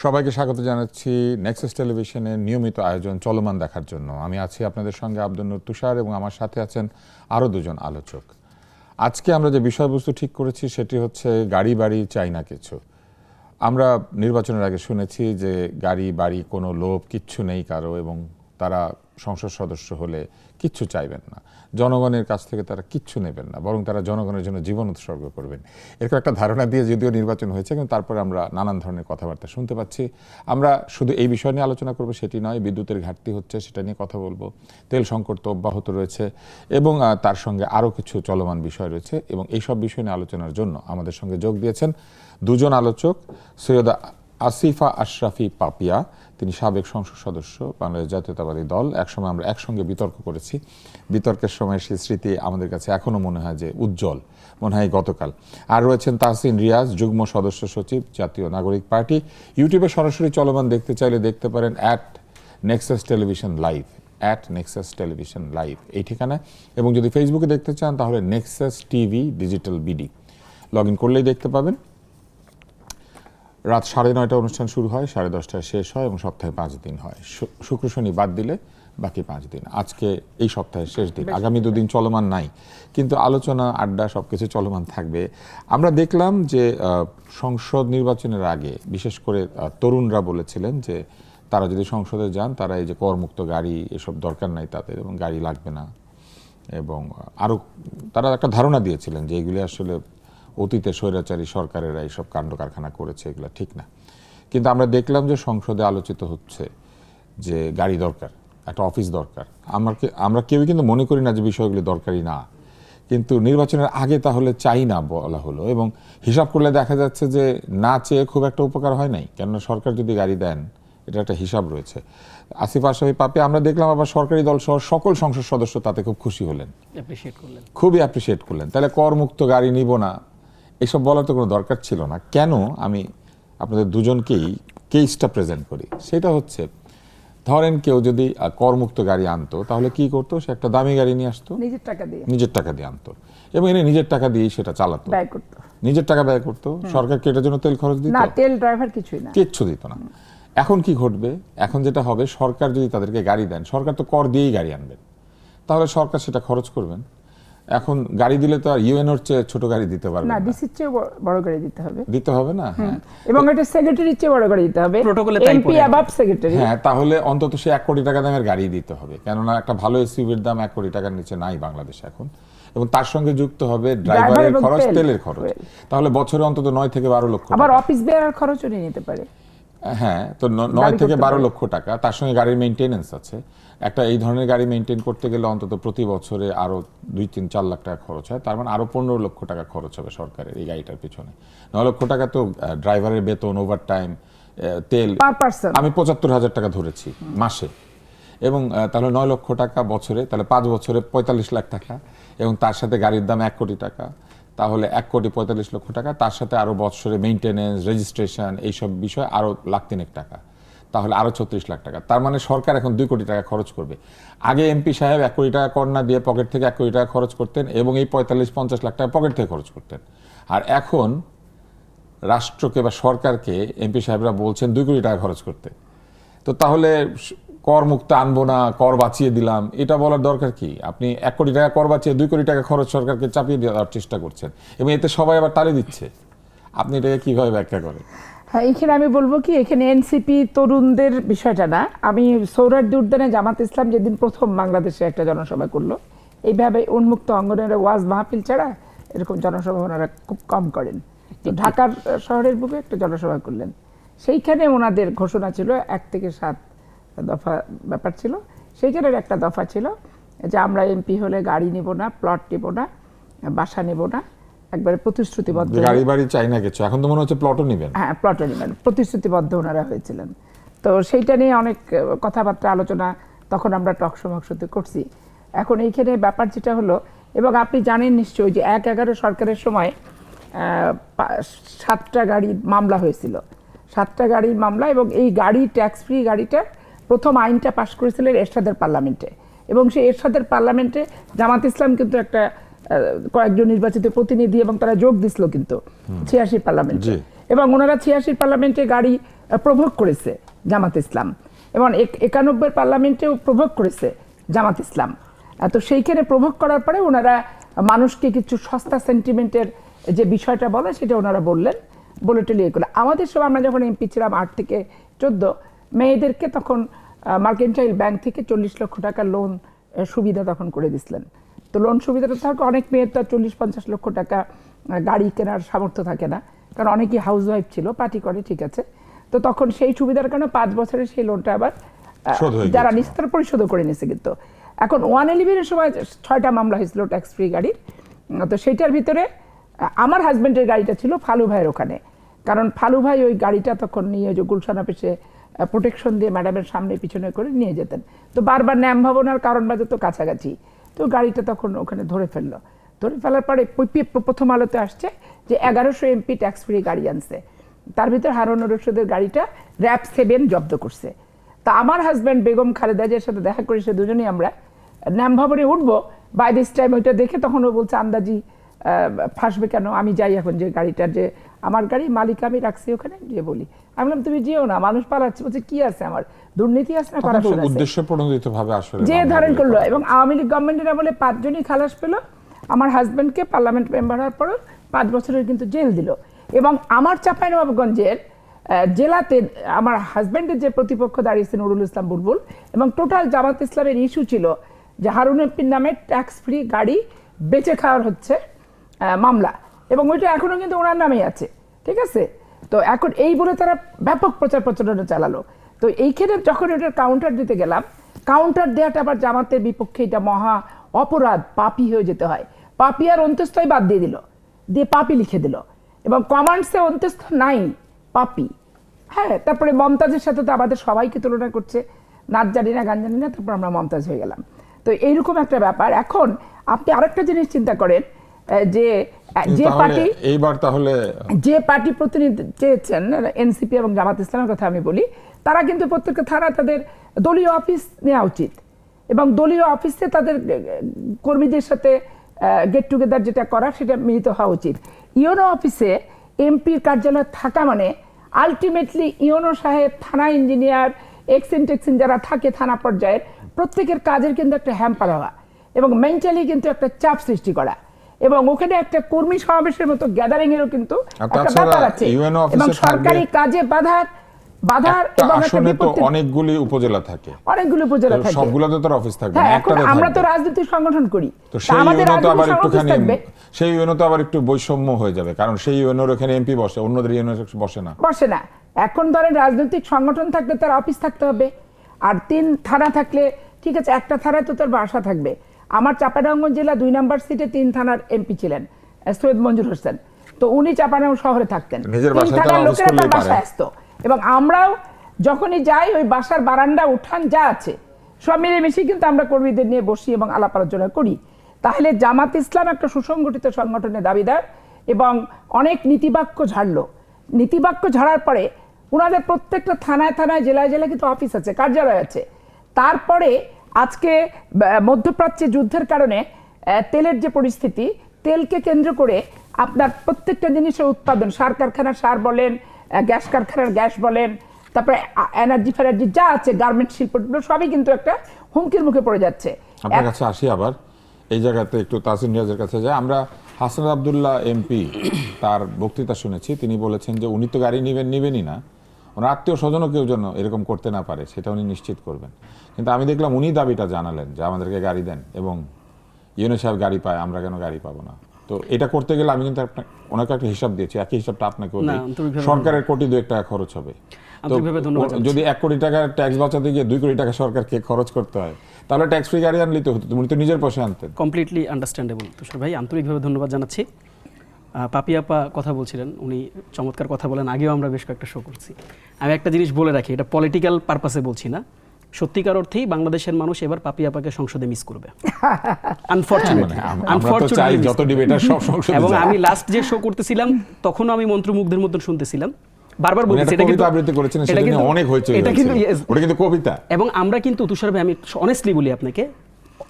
সবাইকে স্বাগত জানাচ্ছি নেক্সাস টেলিভিশনের নিয়মিত আয়োজন চলমান দেখার জন্য। আমি আছি আপনাদের সঙ্গে আব্দুল নূর তুষার এবং আমার সাথে আছেন আরও দুজন আলোচক। আজকে আমরা যে বিষয়বস্তু ঠিক করেছি সেটি হচ্ছে গাড়ি বাড়ি চাই না কিছু। আমরা নির্বাচনের আগে শুনেছি যে গাড়ি বাড়ি কোনো লোভ কিচ্ছু নেই কারো, এবং তারা সংসদ সদস্য হলে কিচ্ছু চাইবেন না, জনগণের কাছ থেকে তারা কিচ্ছু নেবেন না, বরং তারা জনগণের জন্য জীবন উৎসর্গ করবেন। এরকম একটা ধারণা দিয়ে যদিও নির্বাচন হয়েছে, কিন্তু তারপরে আমরা নানান ধরনের কথাবার্তা শুনতে পাচ্ছি। আমরা শুধু এই বিষয় নিয়ে আলোচনা করবো সেটি নয়, বিদ্যুতের ঘাটতি হচ্ছে সেটা নিয়ে কথা বলবো, তেল সংকট তো অব্যাহত রয়েছে এবং তার সঙ্গে আরও কিছু চলমান বিষয় রয়েছে। এবং এইসব বিষয় নিয়ে আলোচনার জন্য আমাদের সঙ্গে যোগ দিয়েছেন দুজন আলোচক। সৈয়দা আসিফা আশরাফি পাপিয়া, তিনি সাবেক সংসদ সদস্য, বাংলাদেশ জাতীয়তাবাদী দল। একসময় আমরা একসঙ্গে বিতর্ক করেছি, বিতর্কের সময় সেই স্মৃতি আমাদের কাছে এখনও মনে হয় যে উজ্জ্বল, মনে হয় গতকাল। আর রয়েছেন তাহসিন রিয়াজ, যুগ্ম সদস্য সচিব, জাতীয় নাগরিক পার্টি। ইউটিউবে সরাসরি চলমান দেখতে চাইলে দেখতে পারেন @Nexus television live, @Nexus television live এই ঠিকানায়। এবং যদি ফেসবুকে দেখতে চান তাহলে Nexus TV digital BD log in করলেই দেখতে পাবেন। রাত 9:30 অনুষ্ঠান শুরু হয়, 10:30 শেষ হয় এবং সপ্তাহে 5 দিন হয়। শুক্র শনি বাদ দিলে বাকি 5 দিন। আজকে এই সপ্তাহের শেষ দিন, আগামী 2 দিন চলমান নাই, কিন্তু আলোচনা আড্ডা সবকিছু চলমান থাকবে। আমরা দেখলাম যে সংসদ নির্বাচনের আগে বিশেষ করে তরুণরা বলেছিলেন যে তারা যদি সংসদে যান তারা এই যে করমুক্ত গাড়ি এসব দরকার নাই তাদের, এবং গাড়ি লাগবে না, এবং আরও তারা একটা ধারণা দিয়েছিলেন যে এগুলি আসলে অতীতে স্বৈরাচারী সরকারেরা এইসব কাণ্ড কারখানা করেছে, এগুলো ঠিক না। কিন্তু আমরা দেখলাম যে সংসদে আলোচিত হচ্ছে যে গাড়ি দরকার, একটা অফিস দরকার। আমরা কেউই কিন্তু মনে করি না যে বিষয়গুলি দরকারি না, কিন্তু নির্বাচনের আগে তাহলে চাই না বলা হলো, এবং হিসাব করলে দেখা যাচ্ছে যে না চেয়ে খুব একটা উপকার হয় নাই, কেননা সরকার যদি গাড়ি দেন এটা একটা হিসাব রয়েছে। আসিফ আশরাফি পাপি, আমরা দেখলাম আবার সরকারি দল সহ সকল সংসদ সদস্য তাতে খুব খুশি হলেন, খুবই অ্যাপ্রিসিয়েট করলেন। তাহলে করমুক্ত গাড়ি নিব না এসব বলার তো কোনো দরকার ছিল না। কেন? আমি আপনাদের দুজনকেই কেসটা প্রেজেন্ট করি। সেটা হচ্ছে, ধরেন কেউ যদি করমুক্ত গাড়ি আনতো তাহলে কি করতো? সে একটা দামি গাড়ি নিয়ে আসতো, নিজের টাকা দিয়ে আনতো, এবং এনে নিজের টাকা দিয়েই সেটা চালাতো, নিজের টাকা ব্যয় করতো। সরকারকে এটার জন্য তেল খরচ দিত না, তেল ড্রাইভার কিছুই না, কিচ্ছু দিত না। এখন কি ঘটবে? এখন যেটা হবে, সরকার যদি তাদেরকে গাড়ি দেন, সরকার তো কর দিয়েই গাড়ি আনবেন, তাহলে সরকার সেটা খরচ করবেন। এখন গাড়ি দিলে তো আর ইউএনওর চেয়ে ছোট গাড়ি দিতে পারবে না, ডিসির চেয়ে বড় গাড়ি দিতে হবে না। হ্যাঁ, এবং এটা সেক্রেটারির চেয়ে বড় গাড়ি দিতে হবে, প্রটোকলে এমপি অ্যাবাভ সেক্রেটারি। হ্যাঁ, তাহলে অন্তত সে 1 কোটি টাকা দামের গাড়ি দিতে হবে, কেননা একটা ভালো এসইউভির দাম 1 কোটি টাকার নিচে নাই বাংলাদেশে এখন। এবং তার সঙ্গে যুক্ত হবে ড্রাইভারের খরচ, তেলের খরচ। তাহলে বছরে অন্তত 9 থেকে 12 লক্ষ টাকা। আবার অফিস বেয়ার খরচও নিতে পারে। হ্যাঁ, তো 9 থেকে 12 লক্ষ টাকা। তার সঙ্গে গাড়ির মেইনটেনেন্স আছে। একটা এই ধরনের গাড়ি মেইনটেইন করতে গেলে অন্তত প্রতি বছরে আরো 2-3-4 লাখ টাকা খরচ হয়। তার মানে আরো 15 লক্ষ টাকা খরচ হবে সরকারের এই গাড়িটার পিছনে। 9 লক্ষ টাকা তো ড্রাইভারের বেতন, ওভারটাইম, তেল, আমি 75,000 টাকা ধরেছি মাসে, এবং তাহলে 9 লক্ষ টাকা বছরে, তাহলে 5 বছরে 45 লাখ টাকা, এবং তার সাথে গাড়ির দাম 1 কোটি টাকা, তাহলে 1,45 লক্ষ টাকা। তার সাথে আরো বছরে মেইনটেনেন্স, রেজিস্ট্রেশন, এইসব বিষয় আরো 1,03,000 টাকা, তাহলে আরো 36 লাখ টাকা। তার মানে সরকার এখন 2 কোটি টাকা খরচ করবে। আগে এমপি সাহেব 1 কোটি টাকা কর না দিয়ে পকেট থেকে 1 কোটি টাকা খরচ করতেন, এবং এই 45-50 লাখ টাকা পকেট থেকে খরচ করতেন। আর এখন রাষ্ট্রকে বা সরকারকে এমপি সাহেবরা বলছেন 2 কোটি টাকা খরচ করতে। তো তাহলে কর মুক্ত আনবো না, কর বাঁচিয়ে দিলাম, এটা বলার দরকার কি? আপনি 1 কোটি টাকা কর বাঁচিয়ে 2 কোটি টাকা খরচ সরকারকে চাপিয়ে দেওয়ার চেষ্টা করছেন, এবং এতে সবাই আবার তালি দিচ্ছে। আপনি এটাকে কিভাবে ব্যাখ্যা করেন? হ্যাঁ, এখানে আমি বলবো কি, এখানে এনসিপি তরুণদের বিষয়টা না। আমি সৌরার্দি উদ্যানে জামাত ইসলাম যেদিন প্রথম বাংলাদেশে একটা জনসভা করলো, এইভাবে উন্মুক্ত অঙ্গনের ওয়াজ মাহফিল ছাড়া এরকম জনসভা ওনারা খুব কম করেন। তো ঢাকার শহরের বুকে একটা জনসভা করলেন, সেইখানে ওনাদের ঘোষণা ছিল 1 থেকে 7 দফা ব্যাপার ছিল। সেইখানের একটা দফা ছিল যে আমরা এমপি হলে গাড়ি নিব না, প্লট নিব না, বাসা নিব না, একবারে প্রতিশ্রুতিবদ্ধ। গাড়ি বাড়ি চাই না কিছু, এখন তো মনে হচ্ছে প্লটও নেবেন। হ্যাঁ, প্লটও নেবেন, প্রতিশ্রুতিবদ্ধ ওনারা হয়েছিলেন। তো সেইটা নিয়ে অনেক কথাবার্তা আলোচনা তখন আমরা টক শোতে করছি। এখন এইখানে ব্যাপার যেটা হলো, এবং আপনি জানেন নিশ্চয়ই যে 1/11 সরকারের সময় 7টা গাড়ির মামলা হয়েছিল, 7টা গাড়ির মামলা। এবং এই গাড়ি ট্যাক্স ফ্রি গাড়িটার প্রথম আইনটা পাশ করেছিলেন এরশাদের পার্লামেন্টে, এবং সেই এরশাদের পার্লামেন্টে জামাত ইসলাম কিন্তু একটা কয়েকজন নির্বাচিত প্রতিনিধি এবং তারা যোগ দিছিল কিন্তু 86 পার্লামেন্টে। এবং ওনারা 86 পার্লামেন্টে গাড়ি প্রভোগ করেছে জামাত ইসলাম, এবং 91 পার্লামেন্টেও প্রভোগ করেছে জামাত ইসলাম। তো সেইখানে প্রভোগ করার পরে ওনারা মানুষকে কিছু সস্তা সেন্টিমেন্টের যে বিষয়টা বলে সেটা ওনারা বললেন, বলে টলিয়ে করলেন। আমাদের সব আমরা যখন এমপি ছিলাম 8 থেকে 14, মেয়েদেরকে তখন মার্কেন্টাইল ব্যাংক থেকে 40 লক্ষ টাকা লোন সুবিধা তখন করে দিছিলেন। তো লোন সুবিধাটা থাকে, অনেক মেয়ের তো 40-50 লক্ষ টাকা গাড়ি কেনার সামর্থ্য থাকে না, কারণ অনেকেই হাউস ওয়াইফ ছিল, পার্টি করে, ঠিক আছে। তো তখন সেই সুবিধার কারণে 5 বছরে সেই লোনটা আবার যারা নিচ্ছে তারা পরিশোধও করে নিছে। কিন্তু এখন 111-এর সময় 6টা মামলা হয়েছিল ট্যাক্স ফ্রি গাড়ির। তো সেইটার ভিতরে আমার হাজব্যান্ডের গাড়িটা ছিল ফালু ভাইয়ের ওখানে, কারণ ফালু ভাই ওই গাড়িটা তখন নিয়ে যে গুলশান অফিসে প্রোটেকশন দিয়ে ম্যাডামের সামনে পিছনে করে নিয়ে যেতেন। তো বারবার ন্যাম ভবনার কারণ বাজে তো কাছাকাছি, তো গাড়িটা তখন ওখানে ধরে ফেললো। ধরে ফেলার পরে প্রথম আলোতে আসছে যে 1100 এমপি ট্যাক্স ফ্রি গাড়ি আনছে, তার ভিতরে হারুনুর রশিদের গাড়িটা র‍্যাব 7 জব্দ করছে। তা আমার হাজব্যান্ড বেগম খালেদা জিয়ার সাথে দেখা করে সে দুজনেই আমরা ন্যাম ভবনে উঠবো, বাই দিস টাইম ওইটা দেখে তখন ও বলছে আন্দাজি ফাঁসবে কেন, আমি যাই এখন, যে গাড়িটার যে আমার গাড়ি মালিক আমি রাখছি ওখানে, যে বলি আমি বললাম তুমি যেও না, মানুষ পালাচ্ছে। বলছে কি আছে, আমার দুর্নীতি আছে না করাপশন আছে, উদ্দেশ্য প্রণোদিতভাবে আসলে যে ধরেন করলো। এবং আওয়ামী লীগ গভর্নমেন্টের আমলে 5 জনই খালাস পেল, আমার হাজব্যান্ডকে পার্লামেন্ট মেম্বার হওয়ার পরও 5 বছরের কিন্তু জেল দিল। এবং আমার চাঁপাইনবাবগঞ্জের জেলাতে আমার হাজব্যান্ডের যে প্রতিপক্ষ দাঁড়িয়েছে নুরুল ইসলাম বুলবুল, এবং টোটাল জামাত ইসলামের ইস্যু ছিল যে হারুন এমপির নামে ট্যাক্স ফ্রি গাড়ি বেচে খাওয়ার হচ্ছে মামলা, এবং ওইটা এখনো কিন্তু ওনার নামেই আছে, ঠিক আছে। তো এখন এই বলে তারা ব্যাপক প্রচার প্রচারণা চালালো। তো এইখানে যখন এটার কাউন্টার দিতে গেলাম, কাউন্টার দেওয়াটা আবার জামাতের বিপক্ষে এটা মহা অপরাধ, পাপী হয়ে যেতে হয়। পাপী আর অন্তস্থই বাদ দিয়ে দিল, দিয়ে পাপী লিখে দিল, এবং কমান্ডসে অন্তস্থ নাই, পাপী। হ্যাঁ, তারপরে মমতাজের সাথে তো আমাদের সবাইকে তুলনা করছে, নাচ জানি না গান জানি না, তারপর আমরা মমতাজ হয়ে গেলাম। তো এইরকম একটা ব্যাপার। এখন আপনি আরেকটা জিনিস চিন্তা করেন, যে পার্টি এইবার তাহলে যে পার্টি প্রতিনিধি চেয়েছেন এনসিপি এবং জামাত ইসলামের কথা আমি বলি, তারা কিন্তু প্রত্যেকটা থানা তাদের দলীয় অফিস নেওয়া উচিত, এবং দলীয় অফিসে তাদের কর্মীদের সাথে গেট টুগেদার যেটা করার সেটা মিলিত হওয়া উচিত। ইওনো অফিসে এমপির কার্যালয় থাকা মানে আলটিমেটলি ইওনো সাহেব, থানা ইঞ্জিনিয়ার, এক্সিন টেক্সিন যারা থাকে থানা পর্যায়ের, প্রত্যেকের কাজের কিন্তু একটা হ্যাম্পার হওয়া, এবং মেন্টালি কিন্তু একটা চাপ সৃষ্টি করা, এবং ওখানে একটা কর্মী সমাবেশের মতো গ্যাদারিং এরও কিন্তু একটা ব্যাপার আছে, এবং সরকারি কাজে বাধার এবং আসলে তো অনেকগুলি উপজেলা থাকে, সবগুলোতে তো অফিস থাকবে না, একটা আমরা তো রাজনৈতিক সংগঠন করি, তো সেই ইউনো তো আবার একটুখানি, সেই ইউনো তো আবার একটু বৈষম্য হয়ে যাবে, কারণ সেই ইউনোর এখানে এমপি বসে, অন্যদের ইউনো বসে না। এখন ধরেন রাজনৈতিক সংগঠন থাকলে তার অফিস থাকতে হবে, আর 3 থানা থাকলে ঠিক আছে, একটা থানায় তো তার বাসা থাকবে। আমার চাঁপাইনবাবগঞ্জ জেলা 2 নম্বর সিটে 3 থানার এমপি ছিলেন সৈয়দ মঞ্জুর হোসেন, তো উনি চাঁপাইনবাবগঞ্জ শহরে থাকতেন, 3 থানার লোকেরা তার বাসায় আসতো, এবং আমরাও যখনই যাই ওই বাসার বারান্দা উঠান যা আছে সব মিলেমিশে কিন্তু আমরা কর্মীদের নিয়ে বসি এবং আলাপ আলোচনা করি। তাহলে জামাত ইসলাম একটা সুসংগঠিত সংগঠনের দাবিদার, এবং অনেক নীতিবাক্য ঝাড়লো। নীতিবাক্য ঝাড়ার পরে ওনাদের প্রত্যেকটা থানায় থানায় জেলায় জেলায় কিন্তু অফিস আছে, কার্যালয় আছে। তারপরে আজকে মধ্যপ্রাচ্যে যুদ্ধের কারণে তেলের যে পরিস্থিতি, তেলকে কেন্দ্র করে আপনার প্রত্যেকটা জিনিসের উৎপাদন, সার কারখানার সার বলেন, গ্যাস কারখানার গ্যাস বলেন, তারপরে এনার্জি ফেনার্জি যা আছে, গার্মেন্ট শিল্পগুলো সবই কিন্তু একটা হুমকির মুখে পড়ে যাচ্ছে। আপনার কাছে আসি আবার এই জায়গাতে একটু তাসিন রিয়াজের কাছে যায়। আমরা হাসনাত আব্দুল্লাহ এমপি তার বক্তৃতা শুনেছি, তিনি বলেছেন যে উনি তো গাড়ি নেবেনই না, ওনার আত্মীয় স্বজনও কেউ যেন এরকম করতে না পারে সেটা উনি নিশ্চিত করবেন। কিন্তু আমি দেখলাম উনি দাবিটা জানালেন যে আমাদেরকে গাড়ি দেন, এবং ইউনো সাহেব গাড়ি পায়, আমরা কেন গাড়ি পাবো না। তো এটা করতে গেলে আমি কিন্তু ওনাকে একটা হিসাব দিয়েছি, একই হিসাবটা আপনাকেও দিই, সরকারের কোটি 2 টাকা খরচ হবে। যদি 1 কোটি টাকা ট্যাক্স বাঁচাতে গিয়ে 2 কোটি টাকা সরকারকে খরচ করতে হয়, তাহলে ট্যাক্স ফ্রি গাড়ি আনলেই তো হতো, উনি তো নিজের পয়সা আনতেন। Completely understandable. তুষার ভাই, আন্তরিকভাবে ধন্যবাদ জানাচ্ছি। পাপি আপা কথা বলছিলেন, উনি চমৎকার কথা বলেন, আগেও আমরা বেশ কয়েকটা শো করছি। আমি একটা জিনিস বলে রাখি, এটা পলিটিক্যাল পারপাসে বলছি না, সত্যিকার অর্থেই বাংলাদেশের মানুষ এবার পাপি আপাকে সংসদে মিস করবে, আনফরচুনেটলি। এবং আমি লাস্ট যে শো করতেছিলাম তখনও আমি মন্ত্রমুগ্ধের মধ্যে শুনতেছিলাম, বারবার বলতেছি এটা কিন্তু আবৃত্তি করেছেন, সেটা কিন্তু অনেক হয়েছে, এটা কিন্তু ওটা কিন্তু কবিতা। এবং আমরা কিন্তু তুষার ভাই, আমি অনেস্টলি বলি আপনাকে,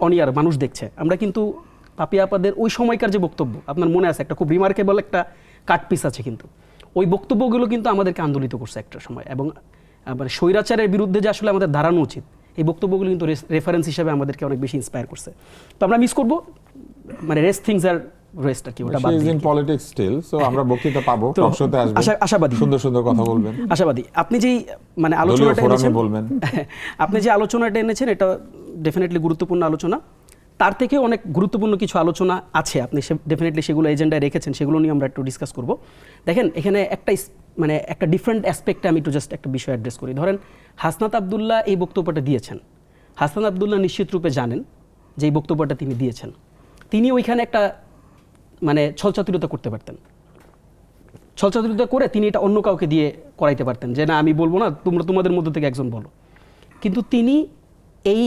অনিয়ার মানুষ দেখছে, আমরা কিন্তু পাপি আপাদের ওই সময়কার যে বক্তব্য আপনার মনে আছে, একটা খুব রিমার্কেবল একটা কাট পিস আছে, কিন্তু ওই বক্তব্যগুলো কিন্তু আমাদেরকে আন্দোলিত করছে একটা সময়, এবং মানে স্বৈরাচারের বিরুদ্ধে যে আসলে আমাদের দাঁড়ানো উচিত, এই বক্তব্যগুলো কিন্তু রেফারেন্স হিসেবে আমাদেরকে অনেক বেশি ইন্সপায়ার করছে। তো আমরা মিস করবো মানে রেস্ট থিংস আর রেস্ট আর কি, ওটা বাদ দিয়ে। পলিটিক্স স্টিল, সো আমরা বক্তৃতা পাবো, তো টকশোতে আসবেন, আশাবাদী, সুন্দর সুন্দর কথা বলবেন, আশাবাদী। আপনি যেই মানে আলোচনাটা এনেছেন বলবেন, আপনি যে আলোচনাটা এনেছেন এটা ডেফিনেটলি গুরুত্বপূর্ণ আলোচনা। তার থেকে অনেক গুরুত্বপূর্ণ কিছু আলোচনা আছে, আপনি ডেফিনেটলি সেগুলো এজেন্ডায় রেখেছেন, সেগুলো নিয়ে আমরা একটু ডিসকাস করব। দেখেন এখানে মানে একটা ডিফারেন্ট অ্যাসপেক্টে আমি একটু জাস্ট একটা বিষয় অ্যাড্রেস করি। ধরেন হাসনাত আবদুল্লাহ এই বক্তব্যটা দিয়েছেন, হাসনাত আবদুল্লাহ নিশ্চিত রূপে জানেন যে এই বক্তব্যটা তিনি দিয়েছেন, তিনি ওইখানে একটা মানে ছলচাতুরতা করতে পারতেন, ছলচাতুরতা করে তিনি এটা অন্য কাউকে দিয়ে করাইতে পারতেন, যে না আমি বলবো না, তোমরা তোমাদের মধ্যে থেকে একজন বলো। কিন্তু তিনি এই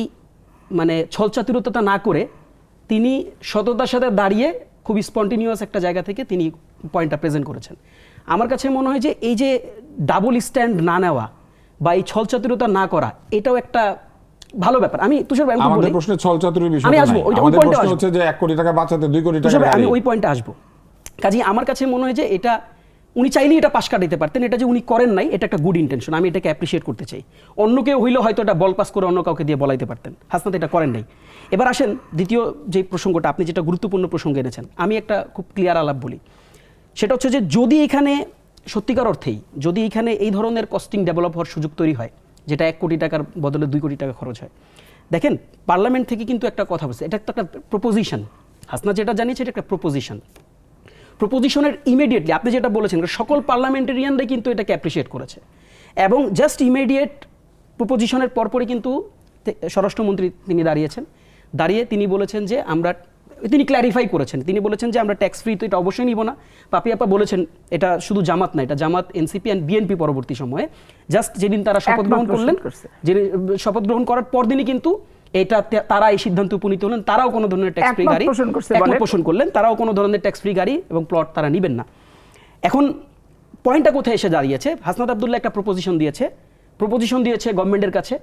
মানে ছলচাতুরতা না করে তিনি সততার সাথে দাঁড়িয়ে খুব স্পন্টিনিউয়াস একটা জায়গা থেকে তিনি পয়েন্টটা প্রেজেন্ট করেছেন। আমার কাছে মনে হয় যে এই যে ডাবল স্ট্যান্ড না নেওয়া বা এই ছলচাতুরতা না করা, এটাও একটা ভালো ব্যাপার। আমি তুষার ভাই আমাদের প্রশ্নে ছলচাতুরির বিষয় আমি নাই, আসবো, আমাদের প্রশ্ন হচ্ছে যে 1 কোটি টাকা বাঁচাতে 2 কোটি টাকা, আমি ওই পয়েন্টে আসবো। কাজেই আমার কাছে মনে হয় যে এটা উনি চাইলেই এটা পাশ কাটাইতে পারতেন, এটা যে উনি করেন নাই এটা একটা গুড ইন্টেনশন, আমি এটাকে অ্যাপ্রিসিয়েট করতে চাই। অন্য কেউ হইলেও হয়তো এটা বল পাস করে অন্য কাউকে দিয়ে বলাইতে পারতেন, হাসনাত এটা করেন নাই। এবার আসেন দ্বিতীয় যে প্রসঙ্গটা, আপনি যেটা গুরুত্বপূর্ণ প্রসঙ্গ এনেছেন, আমি একটা খুব ক্লিয়ার আলাপ বলি, সেটা হচ্ছে যে যদি এখানে সত্যিকার অর্থেই যদি এখানে এই ধরনের কস্টিং ডেভেলপ হওয়ার সুযোগ তৈরি হয়, যেটা 1 কোটি টাকার বদলে 2 কোটি টাকা খরচ হয়, দেখেন পার্লামেন্ট থেকে কিন্তু একটা কথা বলছে, এটা তো একটা প্রপোজিশন, হাসনাত যেটা জানিয়েছে এটা একটা প্রপোজিশনের ইমিডিয়েটলি আপনি যেটা বলেছেন সকল পার্লামেন্টেরিয়ানরাই কিন্তু এটাকে অ্যাপ্রিসিয়েট করেছে, এবং জাস্ট ইমিডিয়েট প্রপোজিশনের পরপরই কিন্তু স্বরাষ্ট্রমন্ত্রী তিনি দাঁড়িয়ে তিনি বলেছেন যে তিনি ক্ল্যারিফাই করেছেন, তিনি বলেছেন যে আমরা ট্যাক্স ফ্রি তো এটা অবশ্যই নিব না। পাপি আপা বলেছেন এটা শুধু জামাত না, এটা জামাত, এনসিপি অ্যান্ড বিএনপি পরবর্তী সময়ে জাস্ট যেদিন তারা শপথ গ্রহণ করলেন, যে শপথ গ্রহণ করার পরদিনই কিন্তু এটা তারা এই সিদ্ধান্তে উপনীত হলেন, তারাও কোনো ধরনের ট্যাক্স ফ্রি গাড়ি পোষণ করলেন, তারাও কোনো ধরনের ট্যাক্স ফ্রি গাড়ি এবং প্লট তারা নেবেন না। এখন পয়েন্টটা কোথায় এসে দাঁড়িয়েছে, হাসনাত আবদুল্লাহ একটা প্রপোজিশন দিয়েছে গভর্নমেন্টের কাছে,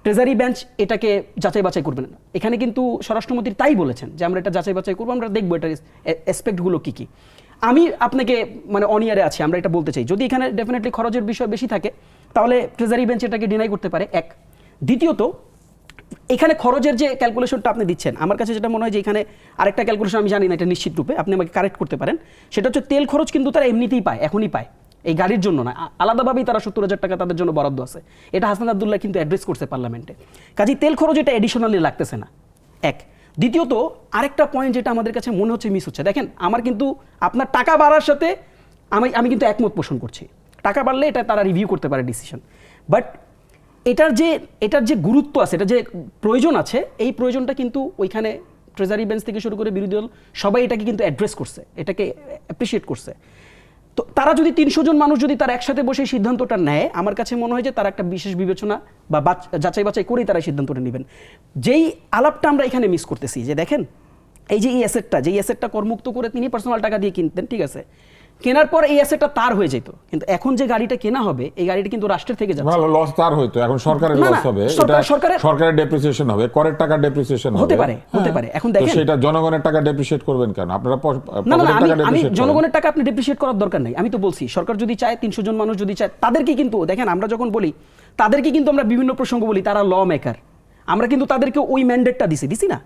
ট্রেজারি বেঞ্চ এটাকে যাচাই বাছাই করবেন না। এখানে কিন্তু স্বরাষ্ট্রমন্ত্রী তাই বলেছেন যে আমরা এটা যাচাই বাছাই করবো, আমরা দেখবো এটার অ্যাসপেক্টগুলো কী কী। আমি আপনাকে মানে অনিয়ারে আছি, আমরা এটা বলতে চাই, যদি এখানে ডেফিনেটলি খরচের বিষয় বেশি থাকে তাহলে ট্রেজারি বেঞ্চ এটাকে ডিনাই করতে পারে, এক। দ্বিতীয়ত এখানে খরচের যে ক্যালকুলেশনটা আপনি দিচ্ছেন, আমার কাছে যেটা মনে হয় যে এখানে আরেকটা ক্যালকুলেশন আমি জানি না এটা নিশ্চিত রূপে, আপনি আমাকে কারেক্ট করতে পারেন, সেটা হচ্ছে তেল খরচ কিন্তু তারা এমনিতেই পায়, এখনই পায়, এই গাড়ির জন্য না, আলাদাভাবেই তারা 70,000 টাকা তাদের জন্য বরাদ্দ আছে, এটা হাসনাত আবদুল্লাহ কিন্তু অ্যাড্রেস করছে পার্লামেন্টে। কাজেই তেল খরচ এটা এডিশনালি লাগতেছে না, এক। দ্বিতীয়ত আরেকটা পয়েন্ট যেটা আমাদের কাছে মনে হচ্ছে মিস হচ্ছে, দেখেন আমার কিন্তু আপনার টাকা বাড়ার সাথে আমি কিন্তু একমত পোষণ করছি, টাকা বাড়লে এটা তারা রিভিউ করতে পারে ডিসিশন, বাট এটার যে গুরুত্ব আছে, এটা যে প্রয়োজন আছে, এই প্রয়োজনটা কিন্তু ওইখানে ট্রেজারি বেঞ্চ থেকে শুরু করে বিরোধী দল সবাই এটাকে কিন্তু অ্যাড্রেস করছে, এটাকে অ্যাপ্রিসিয়েট করছে। তো তারা যদি 300 জন মানুষ যদি তারা একসাথে বসে সিদ্ধান্তটা নেয়, আমার কাছে মনে হয় যে তারা একটা বিশেষ বিবেচনা বা যাচাই বাছাই করেই তারা সিদ্ধান্তটা নেবেন। যেই আলাপটা আমরা এখানে মিস করতেছি, যে দেখেন এই যে এই অ্যাসেটটা করমুক্ত করে তিনি পার্সোনাল টাকা দিয়ে কিনতেন, ঠিক আছে, কেনার পর এই অ্যাসেটটা তার হয়ে যেত, কিন্তু এখন যে গাড়িটা কেনা হবে এই গাড়িটা কিন্তু রাষ্ট্রের থেকে যাচ্ছে, লস তার হইতো, এখন সরকারের লস হবে, এটা সরকারের ডেপ্রিসিয়েশন হবে, করের টাকা ডেপ্রিসিয়েশন হতে পারে। এখন দেখেন সেটা জনগণের টাকা ডেপ্রিসিয়েট করবেন কেন আপনারা? আমি জনগণের টাকা আপনি ডেপ্রিসিয়েট করার দরকার নাই, আমি তো বলছি সরকার যদি চায়, 300 জন মানুষ যদি চায়, তাদেরকে কিন্তু দেখেন আমরা যখন বলি তাদেরকে কিন্তু আমরা বিভিন্ন প্রসঙ্গ বলি তারা ল মেকার, আমরা কিন্তু তাদেরকে ওই ম্যান্ডেটটা দিছি না,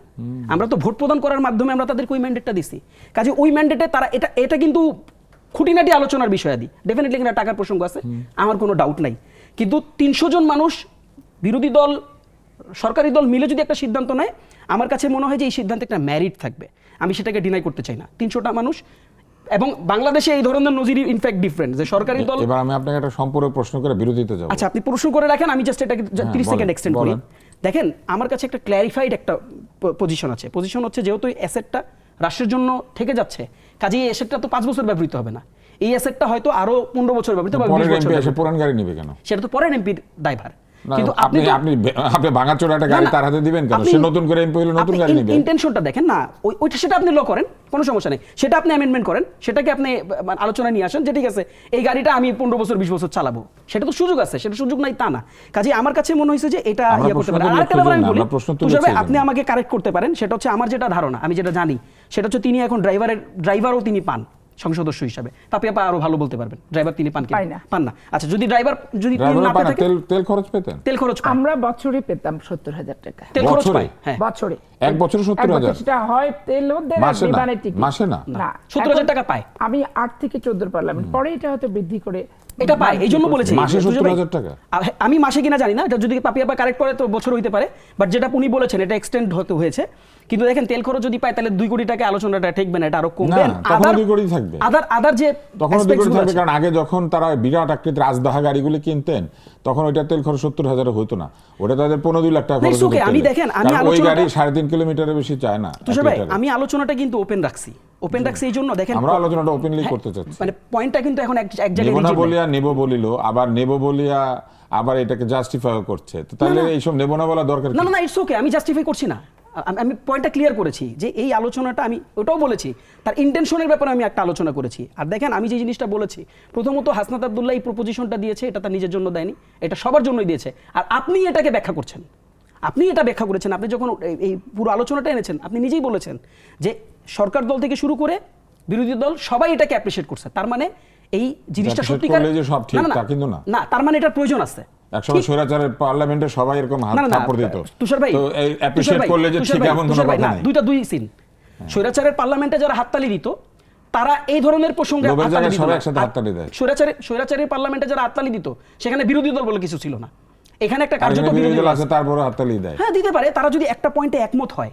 আমরা তো ভোট প্রদান করার মাধ্যমে আমরা তাদেরকে ওই ম্যান্ডেটটা দিছি, কাজে ওই ম্যান্ডেটে তারা এটা কিন্তু খুঁটিনাটি আলোচনার বিষয়াদি, ডেফিনেটলি এখানে টাকার প্রসঙ্গ আছে, আমার কোনো ডাউট নাই, কিন্তু 300 জন মানুষ বিরোধী দল সরকারি দল মিলে যদি একটা সিদ্ধান্ত নেয়, আমার কাছে মনে হয় যে এই সিদ্ধান্তে একটা ম্যারিট থাকবে, আমি সেটাকে ডিনাই করতে চাই না। 300টা মানুষ, এবং বাংলাদেশে এই ধরনের নজির ইনফ্যাক্ট ডিফারেন্ট, যে সরকারি দল। এবার আমি আপনাকে একটা সম্পূরক প্রশ্ন করে বিরতিতে যাব। আচ্ছা, আপনি প্রশ্ন করে রাখেন, আমি জাস্ট এটাকে 30 সেকেন্ড এক্সটেন্ড করি। দেখেন আমার কাছে একটা ক্ল্যারিফাইড একটা পজিশন হচ্ছে, যেহেতু এই অ্যাসেটটা রাষ্ট্রের জন্য থেকে যাচ্ছে, কাজেই এই অ্যাসেটটা তো 5 বছর ব্যবহৃত হবে না, এই অ্যাসেটটা হয়তো আরো 15 বছর ব্যবহৃত হবে, 20 বছর। পুরান গাড়ি নেবে কেন? সেটা তো পরের এমপির দায়ভার, কিন্তু আপনি ভাঙাচোরা একটা গাড়ি তার হাতে দিবেন কেন? সে নতুন করে এমপি হলো, নতুন গাড়ি নেবে। ইন্টেনশনটা দেখেন না, ওইটা সেটা আপনি ল করেন, কোনো সমস্যা নেই, সেটা আপনি অ্যামেন্ডমেন্ট করেন, সেটাকে আপনি আলোচনা নিয়ে আসেন যে ঠিক আছে এই গাড়িটা আমি 15 বছর 20 বছর চালাবো, সেটা তো সুযোগ আছে, সেটা সুযোগ নাই তা না। কাজে আমার কাছে মনে হয়েছে যে এটা ইয়া করতে পারে। আরেকটা ব্যাপার আমি বলি, আপনি আমাকে কারেক্ট করতে পারেন, সেটা হচ্ছে আমার যেটা ধারণা, আমি যেটা জানি সেটা হচ্ছে তিনি এখন ড্রাইভারও তিনি পান, সদস্য হিসাবে, পাপিয়া আপা আরো ভালো বলতে পারবেন, ড্রাইভার তিনি পান কি পাই না। পান না। আচ্ছা, যদি ড্রাইভার যদি তিনি ড্রাইভাররা না পায় না, পেয়ে থাকেন, তেল খরচ পেতেন? তেল খরচ পায়, আমরা বছরে পেতাম 70,000 টাকা তেল খরচ বছরে? পায়, হ্যাঁ বছরে। এক বছরে 70,000? সেটা হয় তেল দেয় মাসে না? বিমানের টিকিট। মাসে না? না, 70,000 এখন টাকা পায়। আমি 8 থেকে 14 পার্লামেন্ট পরে এটা হয়তো বৃদ্ধি করে এটা পায়, এই জন্য বলেছি মাসে তুষার ভাই, 70,000 টাকা? আমি মাসে কিনা জানি না, এটা যদি পাপিয়া আপা কারেক্ট করে তো বছর হইতে পারে, বাট যেটা উনি বলেছেন এটা এক্সটেন্ড হতে হয়েছে। কিন্তু দেখেন তেল খরচ যদি পায় তাহলে 2 কোটি টাকা আলোচনাটা ঠেকবে না, এটা আরো কমবে। না, তখনও 2 কোটি থাকবে। আদার যে তখন 2 aspects কোটি গুলো থাকবে, আছে। কারণ আগে যখন তারা বিরাট আকৃতির রাজদাহা গাড়িগুলি কিনতেন তখন ওইটার তেল খরচ 70,000 হতো না, ওটা তাদের 15-2 লাখ টাকা না, খরচ it's okay, হতো আমি তেলে। দেখেন, আমি কারণ ওই আলোচনাটা- গাড়ি 3.5 কিলোমিটারের বেশি চায় না তুষার এক ভাই, লিটারে। আমি আলোচনাটা কিন্তু ওপেন রাখছি এই জন্য দেখেন আমরা আলোচনাটা ওপেনলি হ্যাঁ, করতে চাচ্ছি। মানে পয়েন্টটা কিন্তু এখন এক জায়গায় নেব না rigid বলিয়া নেব বলিল, আবার নেব বলিয়া আবার এটাকে জাস্টিফাই করছে, তো তাহলে এইসব নেব না বলা দরকার না কি? না, ইটস ওকে, আমি জাস্টিফাই করছি না, আমি পয়েন্টটা ক্লিয়ার করেছি যে এই আলোচনাটা, আমি ওটাও বলেছি তার ইন্টেনশনের ব্যাপারে আমি একটা আলোচনা করেছি। আর দেখেন আমি যে জিনিসটা বলেছি, প্রথমত হাসনাত আব্দুল্লাহ এই প্রপোজিশনটা দিয়েছে, এটা তার নিজের জন্য দেয়নি, এটা সবার জন্যই দিয়েছে। আর আপনি এটাকে ব্যাখ্যা করছেন, আপনি এটা ব্যাখ্যা করেছেন, আপনি যখন এই পুরো আলোচনাটা এনেছেন আপনি নিজেই বলেছেন যে সরকার দল থেকে শুরু করে বিরোধী দল সবাই এটাকে অ্যাপ্রিশিয়েট করছে, তার মানে এই জিনিসটা Appreciate সত্যিকার করলে যে সব ঠিক, তা কিন্তু না। না, তার মানে এটার প্রয়োজন আছে। একসময় স্বৈরাচারের পার্লামেন্টে সবাই এরকম হাত না, না, থাপ্পড় দিত, তুষার ভাই, তো এই অ্যাপ্রিশিয়েট করলে যে ঠিক এমন কোনো কথা না, নেই। দুইটা দুই সিন। স্বৈরাচারের পার্লামেন্টে যারা হাততালি দিত তারা এই ধরনের প্রসঙ্গে লোভের হাততালি জায়গায় দিত সবাই না। একসাথে হাততালি দেয়। স্বৈরাচারের পার্লামেন্টে যারা হাততালি দিত সেখানে বিরোধী দল বলে কিছু ছিল না, এখানে একটা আর কার্যত এখানে বিরোধী বিরোধী দল দল আছে। আছে, তারপরে হাততালি দেয়। হ্যাঁ, দিতে পারে, তারা যদি একটা পয়েন্টে একমত হয়,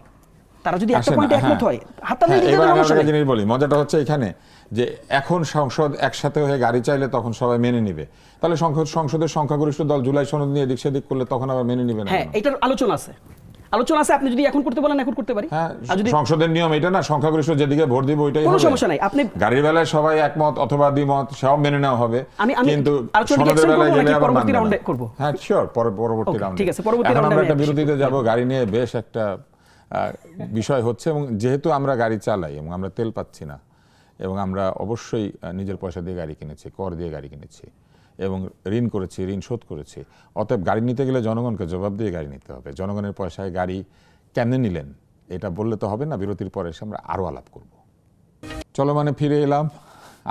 তারা যদি একটা আসেন, পয়েন্টে একমত হ্যাঁ। হয়, হাততালি হ্যাঁ, দিতে এবার আমি সমস্যা একটা নেই। জিনিস বলি, মজাটা হচ্ছে এখানে যে এখন সংসদ একসাথে হয়ে গাড়ি চাইলে তখন সবাই মেনে নিবে, তাহলে সংসদের সংখ্যাগরিষ্ঠ দল জুলাই সনদ নিয়ে এদিক সেদিক করলে তখন আবার মেনে নিবে না হ্যাঁ, কেন? এটার আলোচনা আছে, আপনি যদি এখন করতে বলেন এখন করতে পারি। হ্যাঁ, আর যদি সংসদের নিয়ম এটা না, সংখ্যাগরিষ্ঠ যেদিকে ভোট দিব ওইটাই কোনো হবে। সমস্যা নাই, আপনি গাড়ির বেলায় সবাই একমত অথবা দ্বিমত সব মেনে নেওয়া হবে, আমি কিন্তু আলোচনা সনদের extend বেলায় করবো গেলে নাকি আবার পরবর্তী মানবে না। রাউন্ডে করবো? হ্যাঁ শিওর, পরবর্তী Okay, রাউন্ডে। ঠিক আছে, পরবর্তী এখন রাউন্ডে আমরা আমি একটা আসছি। বিরতিতে যাব, গাড়ি নিয়ে বেশ একটা বিষয় হচ্ছে, এবং যেহেতু আমরা গাড়ি চালাই এবং আমরা তেল পাচ্ছি না, এবং আমরা অবশ্যই নিজের পয়সা দিয়ে গাড়ি কিনেছি, কর দিয়ে গাড়ি কিনেছি এবং ঋণ করেছি, ঋণ শোধ করেছি, অতএব গাড়ি নিতে গেলে জনগণকে জবাব দিয়ে গাড়ি নিতে হবে। জনগণের পয়সায় গাড়ি কেমনে নিলেন এটা বললে তো হবে না, বিরতির পরে এসে আমরা আরও আলাপ করব। চলমানে ফিরে এলাম,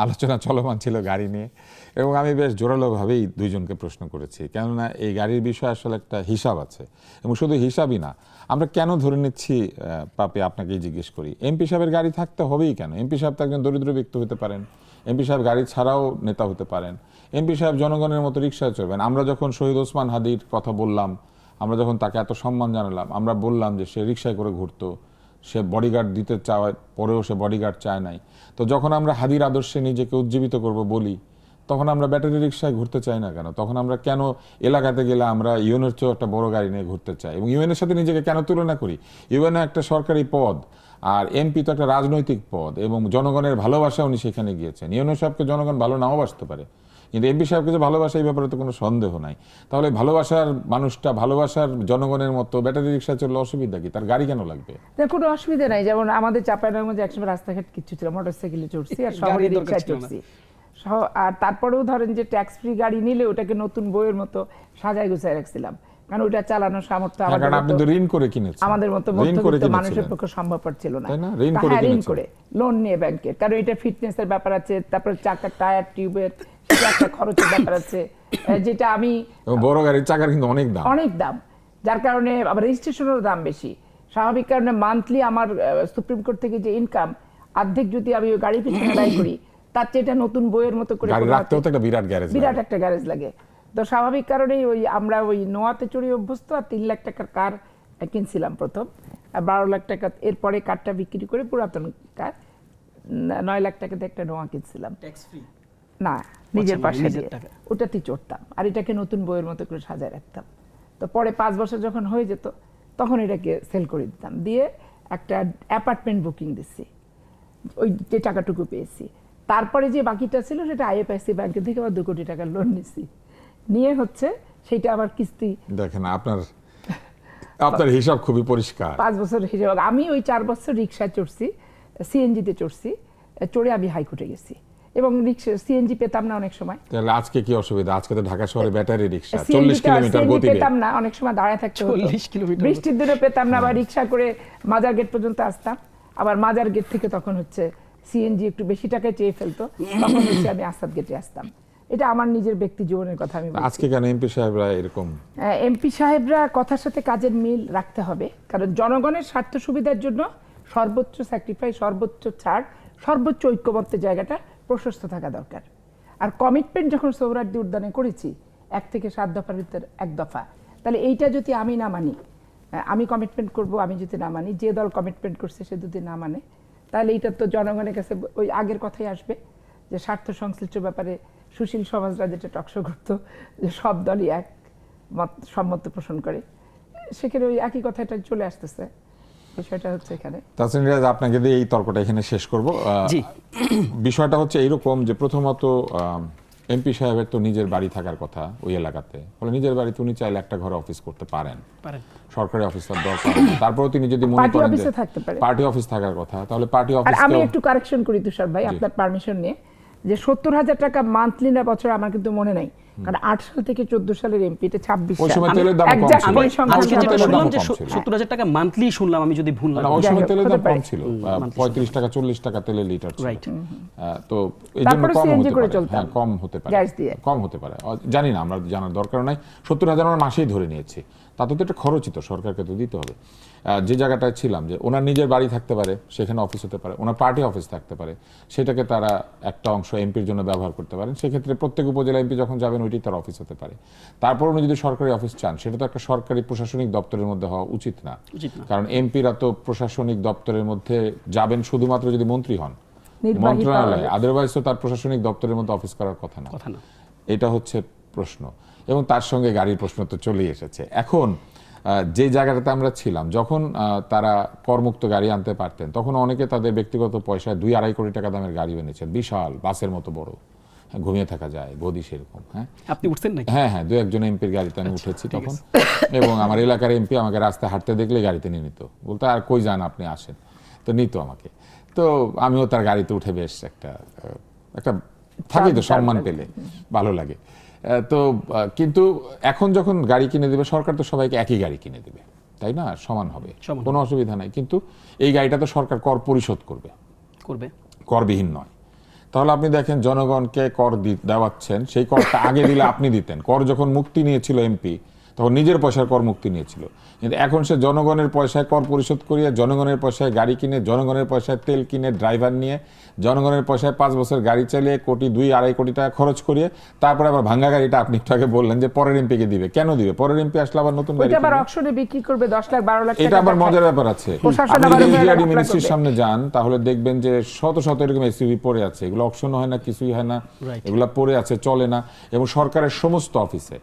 আলোচনা চলমান ছিল গাড়ি নিয়ে, এবং আমি বেশ জোরালোভাবেই দুইজনকে প্রশ্ন করেছি, কেননা এই গাড়ির বিষয়ে আসলে একটা হিসাব আছে, এবং শুধু হিসাবই না, আমরা কেন ধরে নিচ্ছি, পাপে আপনাকেই জিজ্ঞেস করি, এমপি সাহেবের গাড়ি থাকতে হবেই কেন? এমপি সাহেব তো একজন দরিদ্র ব্যক্তি হতে পারেন, এমপি সাহেব গাড়ি ছাড়াও নেতা হতে পারেন, এমপি সাহেব জনগণের মতো রিক্সায় চলবেন। আমরা যখন শহীদ ওসমান হাদির কথা বললাম, আমরা যখন তাকে এত সম্মান জানালাম, আমরা বললাম যে সে রিক্সায় করে ঘুরতো, সে বডিগার্ড দিতে চাওয়ার পরেও সে বডিগার্ড চায় নাই, তো যখন আমরা হাদির আদর্শে নিজেকে উজ্জীবিত করব বলি, তখন আমরা ব্যাটারি রিক্সায় ঘুরতে চাই না কেন? তখন আমরা কেন এলাকাতে গেলে আমরা ইউএনের চেয়েও একটা বড় গাড়ি নিয়ে ঘুরতে চাই, এবং ইউএনের সাথে নিজেকে কেন তুলনা করি? ইউএনও একটা সরকারি পদ, আর এমপি তো একটা রাজনৈতিক পদ, এবং জনগণের ভালোবাসা উনি সেখানে গিয়েছেন। ইউএনও সাহেবকে জনগণ ভালো নাও বাসতে পারে, কিন্তু এমপি সাহেবকে যে ভালোবাসা এই ব্যাপারে তো কোনো সন্দেহ নাই। তাহলে ভালোবাসার মানুষটা ভালোবাসার জনগণের মতো ব্যাটারি রিক্সা চললে অসুবিধা কি? তার গাড়ি কেন লাগবে? না, কোনো অসুবিধা নাই। যেমন আমাদের চাপাইনগরের মধ্যে একসময় রাস্তাঘাট কিছু ছিল, মোটরসাইকেলে চড়ছি আর শহরে গাড়ির দরকার রিক্সায় ছিল না। চড়ছি। আর তারপরেও ধরেন যে ট্যাক্স ফ্রি গাড়ি নিলে ওটাকে নতুন বইয়ের মতো সাজায় গুছায় রাখছিলাম, কারণ ওটা চালানোর সামর্থ্য হ্যাঁ, কারণ আপনি তো ঋণ করে কিনেছেন, আমাদের মতো ঋণ করে মধ্যবিত্ত মানুষের কিনেছিলেন, পক্ষে সম্ভবপর ছিল না। তাই না? ঋণ করে হ্যাঁ, ঋণ কিনেছেন। করে লোন নিয়ে ব্যাংকে, কারণ এটা ফিটনেসের ব্যাপার আছে, তারপরে চাকার টায়ার টিউবের সেটা একটা খরচের ব্যাপার আছে, যেটা আমি এবং বড় গাড়ির চাকার কিন্তু অনেক দাম। অনেক দাম, যার কারণে আবার রেজিস্ট্রেশনেরও দাম বেশি। স্বাভাবিক কারণে মান্থলি আমার সুপ্রিম কোর্ট থেকে যে ইনকাম অর্ধেক যদি আমি ওই গাড়ির পিছনে ব্যয় করি, তার চেয়ে এটা নতুন বইয়ের মতো করে গাড়ি কোনো রাখতেও তো একটা বিরাট গ্যারেজ বিরাট একটা গ্যারেজ লাগে। তো স্বাভাবিক কারণেই আমরা নোয়াতে চড়ি অভ্যস্ত, আর 3 লাখ টাকার কার কিনছিলাম প্রথম, আর 12 লাখ টাকা, এরপরে কারটা বিক্রি করে পুরাতন কার 9 লাখ টাকাতে একটা নোয়া কিনছিলাম। ট্যাক্স ফ্রি না, নিজের মানে পয়সা নিজের দিয়ে টাকা। ওটাতেই চড়তাম, আর এটাকে নতুন বইয়ের মতো করে সাজায় রাখতাম। তো পরে 5 বছর যখন হয়ে যেত তখন এটাকে সেল করে দিতাম, দিয়ে একটা অ্যাপার্টমেন্ট বুকিং দিচ্ছি, ওই যে টাকাটুকু পেয়েছি। তারপরে যে বাকিটা ছিল সেটা আইএফআইসি ব্যাংকের থেকে আবার 2 কোটি টাকার লোন নিছি, নিয়ে হচ্ছে সেটা আবার কিস্তি। দেখেন আপনার হিসাব খুবই পরিষ্কার। 5 বছর হিসেবে আমি ওই 4 বছর রিক্সায় চড়ছি, সিএনজিতে চড়ছি, চড়ে আমি হাইকোর্টে গেছি, এবং রিক্সা সিএনজি পেতাম না অনেক সময়। তাহলে আজকে কি অসুবিধা? আজকে তো ঢাকা শহরে ব্যাটারি রিক্সা 40 সিএনজি কিলোমিটার গতিবেগ। পেতাম না, অনেক সময় দাঁড়ায় থাকতে হতো, 40 কিলোমিটার বৃষ্টির দিনে পেতাম না, বা রিক্সা করে মাজার গেট পর্যন্ত আসতাম, আবার মাজার গেট থেকে তখন হচ্ছে সিএনজি একটু বেশি টাকায় চেয়ে ফেলতো, তখন হচ্ছে আমি আসাদ গেটে আসতাম। এটা আমার নিজের ব্যক্তি জীবনের কথা আমি বলছি। আজকে কেন এমপি সাহেবরা এরকম? এমপি সাহেবরা কথার সাথে কাজের মিল রাখতে হবে, কারণ জনগণের স্বার্থ সুবিধার জন্য সর্বোচ্চ স্যাক্রিফাইস, সর্বোচ্চ ছাড়, সর্বোচ্চ ঐক্যবদ্ধ জায়গাটা প্রশস্ত থাকা দরকার। আর কমিটমেন্ট যখন সোহরাওয়ার্দী উদ্যানে করেছি 1 থেকে 7 দফার ভিতরে 1 দফা, তাহলে এইটা যদি আমি না মানি, আমি কমিটমেন্ট করব, আমি যদি না মানি, যে দল কমিটমেন্ট করছে সে যদি না মানে, তাহলে এইটা তো জনগণের কাছে ওই আগের কথাই আসবে যে স্বার্থ সংশ্লিষ্ট ব্যাপারে সুশীল সমাজরা যেটা টকশো করতো যে সব দলই এক মত সম্মত পোষণ করে, সেখানে ওই একই কথাটা চলে আসতেছে। বিষয়টা হচ্ছে এখানে তাসনিম রিয়াজ, আপনাকে দিয়ে এই তর্কটা এখানে শেষ করব। জি। বিষয়টা হচ্ছে এইরকম যে প্রথমত এমপি সাহেবের তো নিজের বাড়ি থাকার কথা ওই এলাকাতে, ফলে নিজের বাড়িতে উনি চাইলে একটা ঘরে অফিস করতে পারেন, সরকারি অফিসার দরকার। তারপরেও তিনি যদি মনে পার্টি করেন অফিসে যে থাকতে পারে, পার্টি অফিস থাকার কথা, তাহলে পার্টি আর অফিস। আমি একটু কারেকশন করি তুষার ভাই, আপনার পারমিশন নিয়ে, যে 70,000 টাকা মান্থলি না বছর আমার কিন্তু মনে নাই, কারণ 8 সাল থেকে 14 সালের এমপি, এটা 26 ওই সাল। সময় তেলের দাম কম Exact ছিল। পরিসংখ্যান আজকে যেটা তেলের দাম শুনলাম যে কম ছিল। 70,000 টাকা মান্থলি শুনলাম, আমি যদি ভুল না না, ওই যাই সময় হোক, তেলের হতে দাম কম পারে। ছিল, 35 টাকা 40 টাকা তেলের লিটার ছিল। রাইট। তো এই জন্য তারপরে কম CNG হতে করে পারে। চলতাম। হ্যাঁ, কম হতে পারে, গ্যাস দিয়ে। কম হতে পারে, জানি না, আমরা জানার দরকার নাই। 70,000 আমরা মাসেই ধরে নিয়েছি, তাতে তো একটা খরচই তো সরকারকে তো দিতে হবে। যে জায়গাটায় ছিলাম, যে ওনার নিজের বাড়ি থাকতে পারে, সেখানে অফিস হতে পারে, ওনার পার্টি অফিস থাকতে পারে, সেটাকে তারা একটা অংশ এমপির জন্য ব্যবহার করতে পারেন। সেক্ষেত্রে প্রত্যেক উপজেলা এমপি যখন যাবেন ওইটি তার অফিস হতে পারে। তারপর উনি যদি সরকারি অফিস চান, সেটা তো একটা সরকারি প্রশাসনিক দপ্তরের মধ্যে হওয়া উচিত না, কারণ এমপিরা তো প্রশাসনিক দপ্তরের মধ্যে যাবেন শুধুমাত্র যদি মন্ত্রী হন, নির্বাহী মন্ত্রণালয়ে, পাওয়ার। আদারওয়াইজ তো তার প্রশাসনিক দপ্তরের মধ্যে অফিস করার কথা না। এটা হচ্ছে প্রশ্ন, এবং তার সঙ্গে গাড়ির প্রশ্ন তো চলেই এসেছে। এখন যে জায়গাটাতে আমরা ছিলাম, যখন তারা করমুক্ত গাড়ি আনতে পারতেন, তখন অনেকে তাদের ব্যক্তিগত পয়সায় 2-2.5 কোটি টাকা দামের গাড়ি এনেছেন, বিশাল বাসের মতো বড়, ঘুমিয়ে থাকা যায়, গদি সেরকম। হ্যাঁ, আপনি উঠছেন নাকি? হ্যাঁ হ্যাঁ, 2-1 জন এমপির গাড়িতে আমি উঠেছি তখন, এবং আমার এলাকার এমপি আমাকে রাস্তায় হাঁটতে দেখলে গাড়িতে নিয়ে নিত, বলতো আর কই যান আপনি, আসেন, তো নিত আমাকে। তো আমিও তার গাড়িতে উঠে বেশ একটা থাকি তো, সম্মান পেলে ভালো লাগে। তো কিন্তু এখন যখন গাড়ি কিনে দেবে সরকার, তো সবাইকে একই গাড়ি কিনে দেবে, তাই না, সমান হবে, কোনো অসুবিধা নাই। কিন্তু এই গাড়িটা তো সরকার কর পরিশোধ করবে, করবিহীন নয়। তাহলে আপনি দেখেন, জনগণকে কর দেওয়াচ্ছেন, সেই করটা আগে দিলে আপনি দিতেন। কর যখন মুক্তি নিয়েছিল এমপি, তখন নিজের পয়সার কর মুক্তি নিয়েছিল, কিন্তু এখন সে জনগণের পয়সায় কর পরিশোধ করিয়ে, জনগণের পয়সায় গাড়ি কিনে, জনগণের পয়সায় তেল কিনে, ড্রাইভার নিয়ে, জনগণের পয়সায় 5 বছর গাড়ি চালিয়ে 2-2.5 কোটি টাকা খরচ করিয়ে, তারপরে আবার ভাঙ্গা গাড়িটা আপনি একটু আগে বললেন যে পরের এমপিকে দিবে। কেন দিবে? পরের এমপি আসলে আবার নতুন গাড়ি আবার অকশনে বিক্রি করবে 10 লাখ 12 লাখ টাকা। এটা আবার মজার ব্যাপার আছে। আপনি যদি জিআরডি মিনিস্ট্রির সামনে যান, তাহলে দেখবেন যে শত শত এরকম এসইউভি পড়ে আছে, এগুলো অকশন হয় না, কিছুই হয় না, এগুলো পড়ে আছে, চলে না। এবং সরকারের সমস্ত অফিসে,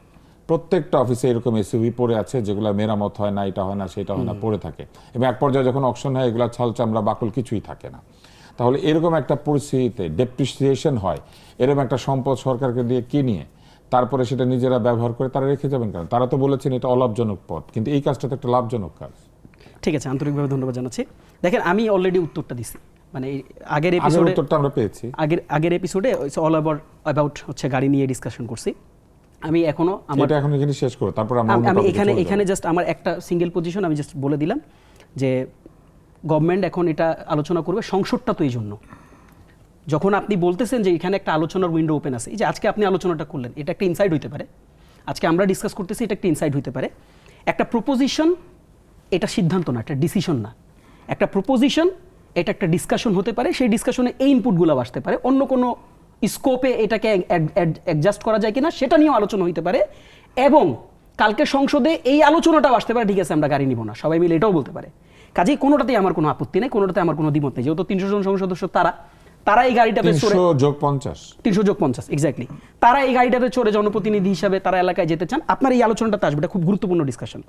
প্রত্যেকটা অফিসে এরকম এসইউভি পড়ে আছে, যেগুলো মেরামত হয় না, এটা হয় না, সেটা হয় না, পড়ে থাকে। এবং এক পর্যায়ে যখন অকশন হয়, এগুলো ছাল চামড়া বাকল কিছুই থাকে না। তাহলে এরকম একটা পরিস্থিতিতে ডেপ্রিসিয়েশন হয়, এরকম একটা সম্পদ সরকারকে দিয়ে কিনিয়ে তারপরে সেটা নিজেরা ব্যবহার করে তারা রেখে যাবেন, কারণ তারা তো বলেছেন এটা অলাভজনক পথ, কিন্তু এই কাজটা তো একটা লাভজনক কাজ। ঠিক আছে, আন্তরিকভাবে ধন্যবাদ জানাচ্ছি। দেখেন, আমি অলরেডি উত্তরটা দিছি, মানে আগের উত্তরটা আমরা পেয়েছি। আগের এপিসোডে অল অ্যাবাউট হচ্ছে গাড়ি নিয়ে ডিসকাশন করছি। আমি এখনো এটা এখন এখানে শেষ করব, তারপর আমি এখানে জাস্ট আমার একটা সিঙ্গেল পজিশন আমি জাস্ট বলে দিলাম যে গভর্নমেন্ট এখন এটা আলোচনা করবে। সংসদটা তো এই জন্য, যখন আপনি বলতেছেন যে এখানে একটা আলোচনার উইন্ডো ওপেন আছে, এই যে আজকে আপনি আলোচনাটা করলেন, এটা একটা ইনসাইড হইতে পারে। আজকে আমরা ডিসকাস করতেছি, এটা একটা ইনসাইড হইতে পারে। একটা প্রপোজিশন এটা সিদ্ধান্ত না, একটা ডিসিশন না। একটা প্রপোজিশন এটা একটা ডিসকাশন হতে পারে, সেই ডিসকাশনে এই ইনপুটগুলো আসতে পারে, অন্য কোনো স্কোপে এটাকে অ্যাডজাস্ট করা যায় কিনা সেটা নিয়েও আলোচনা হইতে পারে। এবং কালকে সংসদে এই আলোচনাটাও আসতে পারে, ঠিক আছে আমরা গাড়ি নিব না, সবাই মিলে এটাও বলতে পারে। কাজেই কোনোটাতেই আমার কোনো আপত্তি নেই, কোনোটাতে আমার কোনো দ্বিমত নেই। যেহেতু 300 জন সংসদ সদস্য, তারা এই গাড়িটাতে চড়ে 300+50 এক্স্যাক্টলি, তারা এই গাড়িটাতে চড়ে জনপ্রতিনিধি হিসাবে তারা এলাকায় যেতে চান। আপনার এই আলোচনাটাতে আসবে, এটা খুব গুরুত্বপূর্ণ ডিসকাশন।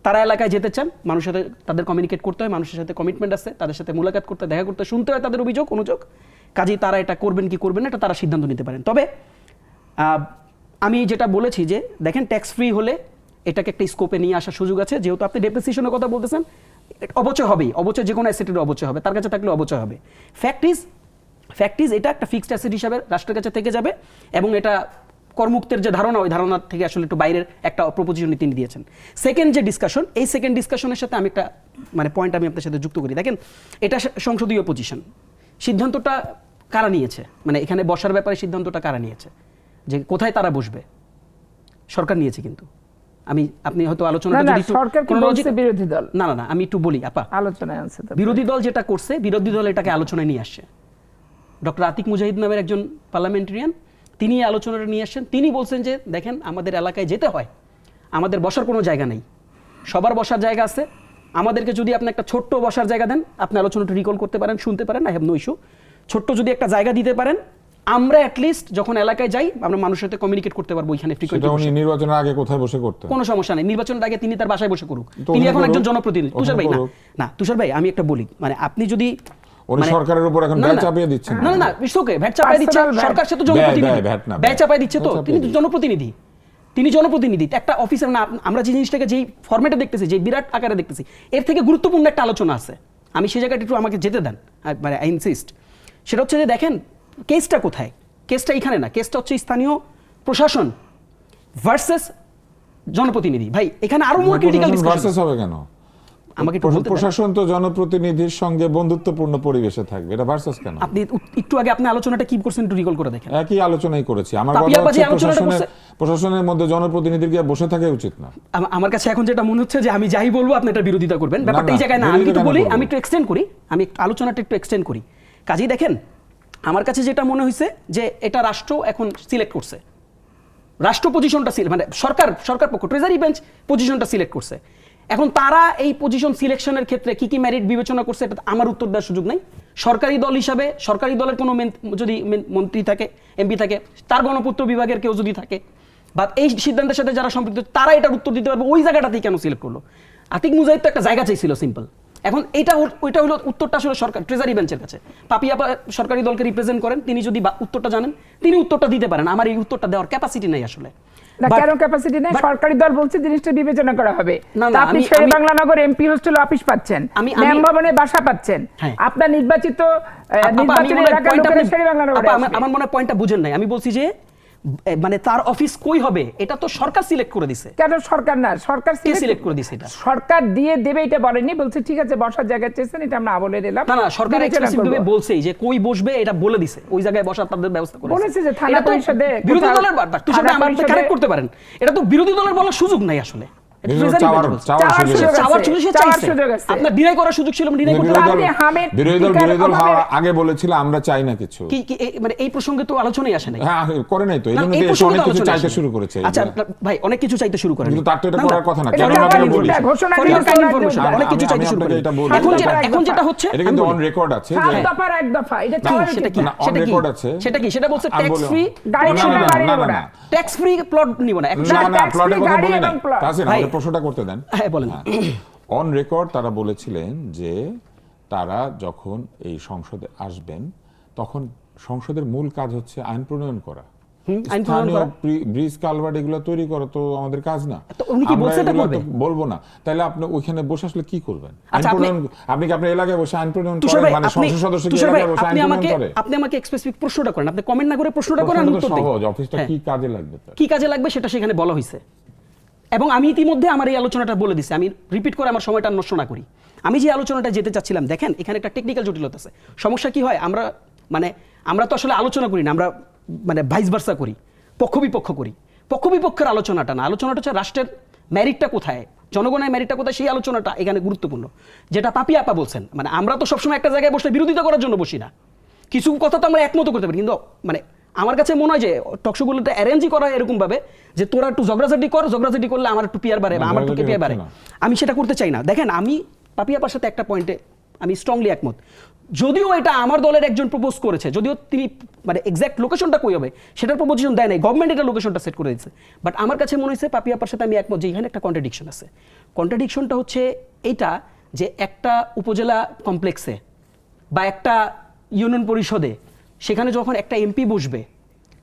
তারা এলাকায় যেতে চান, মানুষের সাথে তাদের কমিউনিকেট করতে হয়, মানুষের সাথে কমিটমেন্ট আছে, তাদের সাথে মোলাকাত করতে, দেখা করতে, শুনতে হয় তাদের অনুযোগ। কাজেই তারা এটা করবেন কি করবেন না, এটা তারা সিদ্ধান্ত নিতে পারেন। তবে আমি যেটা বলেছি যে দেখেন, ট্যাক্স ফ্রি হলে এটাকে একটা স্কোপে নিয়ে আসার সুযোগ আছে। যেহেতু আপনি ডেপ্রিসিয়েশনের কথা বলতেছেন, অবচয় হবেই, অবচয় যে কোনো অ্যাসেটের অবচয় হবে, তার কাছে থাকলে অবচয় হবে। ফ্যাক্ট ইজ এটা একটা ফিক্সড অ্যাসেট হিসাবে রাষ্ট্রের কাছে থেকে যাবে, এবং এটা করমুক্তের যে ধারণা, ওই ধারণা থেকে আসলে একটু বাইরের একটা প্রপোজিশন তিনি দিয়েছেন। সেকেন্ড যে ডিসকাশন, এই সেকেন্ড ডিসকাশনের সাথে আমি একটা পয়েন্ট আমি আপনার সাথে যুক্ত করি। দেখেন, এটা সংসদীয় পজিশন, সিদ্ধান্তটা কারা নিয়েছে, মানে এখানে বসার ব্যাপারে সিদ্ধান্তটা কারা নিয়েছে, যে কোথায় তারা বসবে? সরকার নিয়েছে। কিন্তু আপনি হয়তো আলোচনা না, সরকার কি বলছে বিরোধী দল? না আমি একটু বলি আপা, আলোচনায় আনছে তো। বিরোধী দল যেটা করছে, বিরোধী দল এটাকে আলোচনায় নিয়ে আসছে। ডক্টর আতিক মুজাহিদ নামের একজন পার্লামেন্টারিয়ান, তিনি এই আলোচনাটা নিয়ে আসছেন। তিনি বলছেন যে দেখেন, আমাদের এলাকায় যেতে হয়, আমাদের বসার কোনো জায়গা নেই, সবার বসার জায়গা আছে। আমাদেরকে যদি আপনি একটা ছোট্ট বসার জায়গা দেন, আপনি আলোচনাটা রিকল করতে পারেন, শুনতে পারেন, আই হ্যাভ নো ইস্যু। ছোট্ট যদি একটা জায়গা দিতে পারেন, আমরা অ্যাটলিস্ট যখন এলাকায় যাই আমরা মানুষের সাথে কমিউনিকেট করতে পারবো। ওইখানে নির্বাচনের আগে কোথায় বসে করতে কোনো সমস্যা নেই। নির্বাচনের আগে তিনি তার বাসায় বসে করুক, তিনি এখন একজন জনপ্রতিনিধি। তুষার ভাই না তুষার ভাই, আমি একটা বলি, মানে আপনি যদি সরকারের উপর এখন ভ্যাট চাপিয়ে দিচ্ছেন, না ওকে ভ্যাট চাপিয়ে দিচ্ছে সরকার, সে তো জনপ্রতিনিধি, ভ্যাট চাপিয়ে দিচ্ছে তো, তিনি তো জনপ্রতিনিধি। তিনি জনপ্রতিনিধি, একটা অফিসার না। আমরা যে জিনিসটাকে যেই ফরম্যাটে দেখতেছি, যে বিরাট আকারে দেখতেছি, এর থেকে গুরুত্বপূর্ণ একটা আলোচনা আছে। আমি সেই জায়গাটা একটু আমাকে যেতে দেন, মানে আই ইনসিস্ট। সেটা হচ্ছে যে দেখেন, কেসটা কোথায়? কেসটা এখানে না, কেসটা হচ্ছে স্থানীয় প্রশাসন ভার্সেস জনপ্রতিনিধি। ভাই এখানে আরো মোর ক্রিটিক্যাল ডিসকাশন হবে কেন? আমাকে একটু বলতে দেন। প্রশাসন তো জনপ্রতিনিধির সঙ্গে বন্ধুত্বপূর্ণ পরিবেশে থাকবে, এটা ভার্সাস কেন? আপনি একটু আগে আপনি আলোচনাটা কি করছেন একটু রিকল করে দেখেন। একই আলোচনাই করেছি। আমার কথা হচ্ছে প্রশাসনের মধ্যে জনপ্রতিনিধির গিয়ে বসে থাকা উচিত না। আমার কাছে এখন যেটা মনে হচ্ছে যে আমি যাই বলবো আপনি এটা বিরোধিতা করবেন, ব্যাপারটা এই জায়গায় না। আমি একটু বলি, আমি একটু এক্সটেন্ড করি, আমি আলোচনাটা একটু এক্সটেন্ড করি। কাজেই দেখেন, আমার কাছে যেটা মনে হয়েছে যে এটা রাষ্ট্র এখন সিলেক্ট করছে, রাষ্ট্র পজিশনটা মানে সরকার পক্ষ ট্রেজারি বেঞ্চ পজিশনটা সিলেক্ট করছে। এখন তারা এই পজিশন সিলেকশনের ক্ষেত্রে কি কি মেরিট বিবেচনা করছে এটা আমার উত্তর দেওয়ার সুযোগ নাই। সরকারি দল হিসাবে, সরকারি দলের কোনো যদি মন্ত্রী থাকে, এমপি থাকে, তার গণপূর্ত বিভাগের কেউ যদি থাকে, বা এই সিদ্ধান্তের সাথে যারা সম্পৃক্ত, তারা এটার উত্তর দিতে পারবে ওই জায়গাটাতেই কেন সিলেক্ট করলো। আতিক মুজাহিদ তো একটা জায়গা চাইছিল, সিম্পল। এখন ওইটা হলো উত্তরটা আসলে সরকার ট্রেজারি বেঞ্চের কাছে। পাপিয়া সরকারি দলকে রিপ্রেজেন্ট করেন, তিনি যদি উত্তরটা জানেন তিনি উত্তরটা দিতে পারেন। আমার এই উত্তরটা দেওয়ার ক্যাপাসিটি নাই আসলে। না, কেন ক্যাপাসিটি নেই? সরকারি দল বলছে জিনিসটা বিবেচনা করা হবে। আপনি শেরেবাংলা নগর এমপি হোস্টেল অফিস পাচ্ছেন, ম্যাম ভবনে বাসা পাচ্ছেন, আপনার নির্বাচিত নির্বাচনী এলাকার লোকেরা শেরেবাংলা নগরে আসবে। আমার মনে হয় পয়েন্টটা বুঝেন নাই। আমি বলছি যে মানে তার অফিস কই হবে এটা তো সরকার সিলেক্ট করে দিছে। কেন সরকার না? সরকার সিলেক্ট করে দিছে। এটা সরকার দিয়ে দেবে এটা বলেনি, বলছে ঠিক আছে বসার জায়গা চেয়েছেন, এটা আমরা বলে দিলাম। না সরকার এক্সপ্রেসিভলি বলছেই যে কই বসবে এটা বলে দিছে, ওই জায়গায় বসার তাদের ব্যবস্থা করেছে। বলেছে যে থানা পরিষদে বিরোধী দলের বারবার তুই সেটা আমরা কারেক্ট করতে পারেন, এটা তো বিরোধী দলের বলার সুযোগ নাই আসলে। আগে বলেছিল আমরা চাই না কিছু, মানে এই প্রসঙ্গে তো আলোচনাই আসে নাই, করে নাই তো, এই জন্য অনেক কিছু চাইতে শুরু করেছে। আচ্ছা ভাই, অনেক কিছু চাইতে শুরু করেন, কিন্তু তার তো এটা করার কথা না। অনেক কিছু চাইতে শুরু করেন। এখন যেটা হচ্ছে এটা কিন্তু অন রেকর্ড আছে, যে দফার এক দফা, এটা সেটা কি? অন রেকর্ড আছে। সেটা কি? সেটা বলছে ট্যাক্স ফ্রি গাড়ি না, ট্যাক্স ফ্রি প্লট নিব না। না প্লটের কথা বলি না, তাহলে আমাকে প্রশ্নটা করতে দেন। হ্যাঁ বলেন। অন রেকর্ড তারা বলেছিলেন যে তারা যখন এই সংসদে আসবেন তখন সংসদের মূল কাজ হচ্ছে আইন প্রণয়ন করা, ব্রিজ কালভার্ট এগুলো তৈরি করা তো আমাদের কাজ না। বলবো না, তাহলে আপনি ওইখানে বসে আসলে কি করবেন? আইন প্রণয়ন আপনি কি আপনার এলাকায় বসে আইন প্রণয়ন করেন? মানে সংসদ সদস্য কি এলাকায় বসে আইন প্রণয়ন করে? আপনি আমাকে স্পেসিফিক প্রশ্নটা করেন, আপনি কমেন্ট না করে প্রশ্নটা করেন, উত্তর দেন। সহজ, অফিসটা কি কাজে লাগবে, কি কাজে লাগবে সেটা সেখানে বলা হয়েছে। এবং আমি ইতিমধ্যে আমার এই আলোচনাটা বলে দিছি, আমি রিপিট করে আমার সময়টা নষ্ট না করি। আমি যে আলোচনাটা যেতে চাচ্ছিলাম, দেখেন এখানে একটা টেকনিক্যাল জটিলতা আছে। সমস্যা কি হয়, আমরা তো আসলে আলোচনা করি না, আমরা মানে ভাইস ভার্সা করি, পক্ষ বিপক্ষ করি। পক্ষ বিপক্ষের আলোচনাটা না, আলোচনাটা হচ্ছে রাষ্ট্রের ম্যারিটটা কোথায়, জনগণের ম্যারিটটা কোথায়, সেই আলোচনাটা এখানে গুরুত্বপূর্ণ। যেটা পাপিয়া আপা বলছেন, মানে আমরা তো সবসময় একটা জায়গায় বসে বিরোধিতা করার জন্য বসি না, কিছু কথা তো আমরা একমত করতে পারি। কিন্তু মানে আমার কাছে মনে হয় যে টকশোগুলোতে অ্যারেঞ্জই করা এরকম ভাবে যে তোরা একটু ঝগড়াঝাটি করলে আমার একটু পিয়ার বাড়ে, আমার একটু কেপিয়ার বাড়ে। আমি সেটা করতে চাই না। দেখেন, আমি পাপিয়াপার সাথে একটা পয়েন্টে আমি স্ট্রংলি একমত। যদিও এটা আমার দলের একজন প্রপোজ করেছে, যদিও তিনি মানে এক্সাক্ট লোকেশনটা কই হবে সেটার প্রপোজিশন দেয় নাই, গভর্নমেন্ট এটা লোকেশনটা সেট করে দিচ্ছে। বাট আমার কাছে মনে হয়েছে পাপিয়াপার সাথে আমি একমত যে এখানে একটা কন্ট্রাডিকশন আছে। কন্ট্রাডিকশনটা হচ্ছে এইটা যে একটা উপজেলা কমপ্লেক্সে বা একটা ইউনিয়ন পরিষদে সেখানে যখন একটা এমপি বসবে,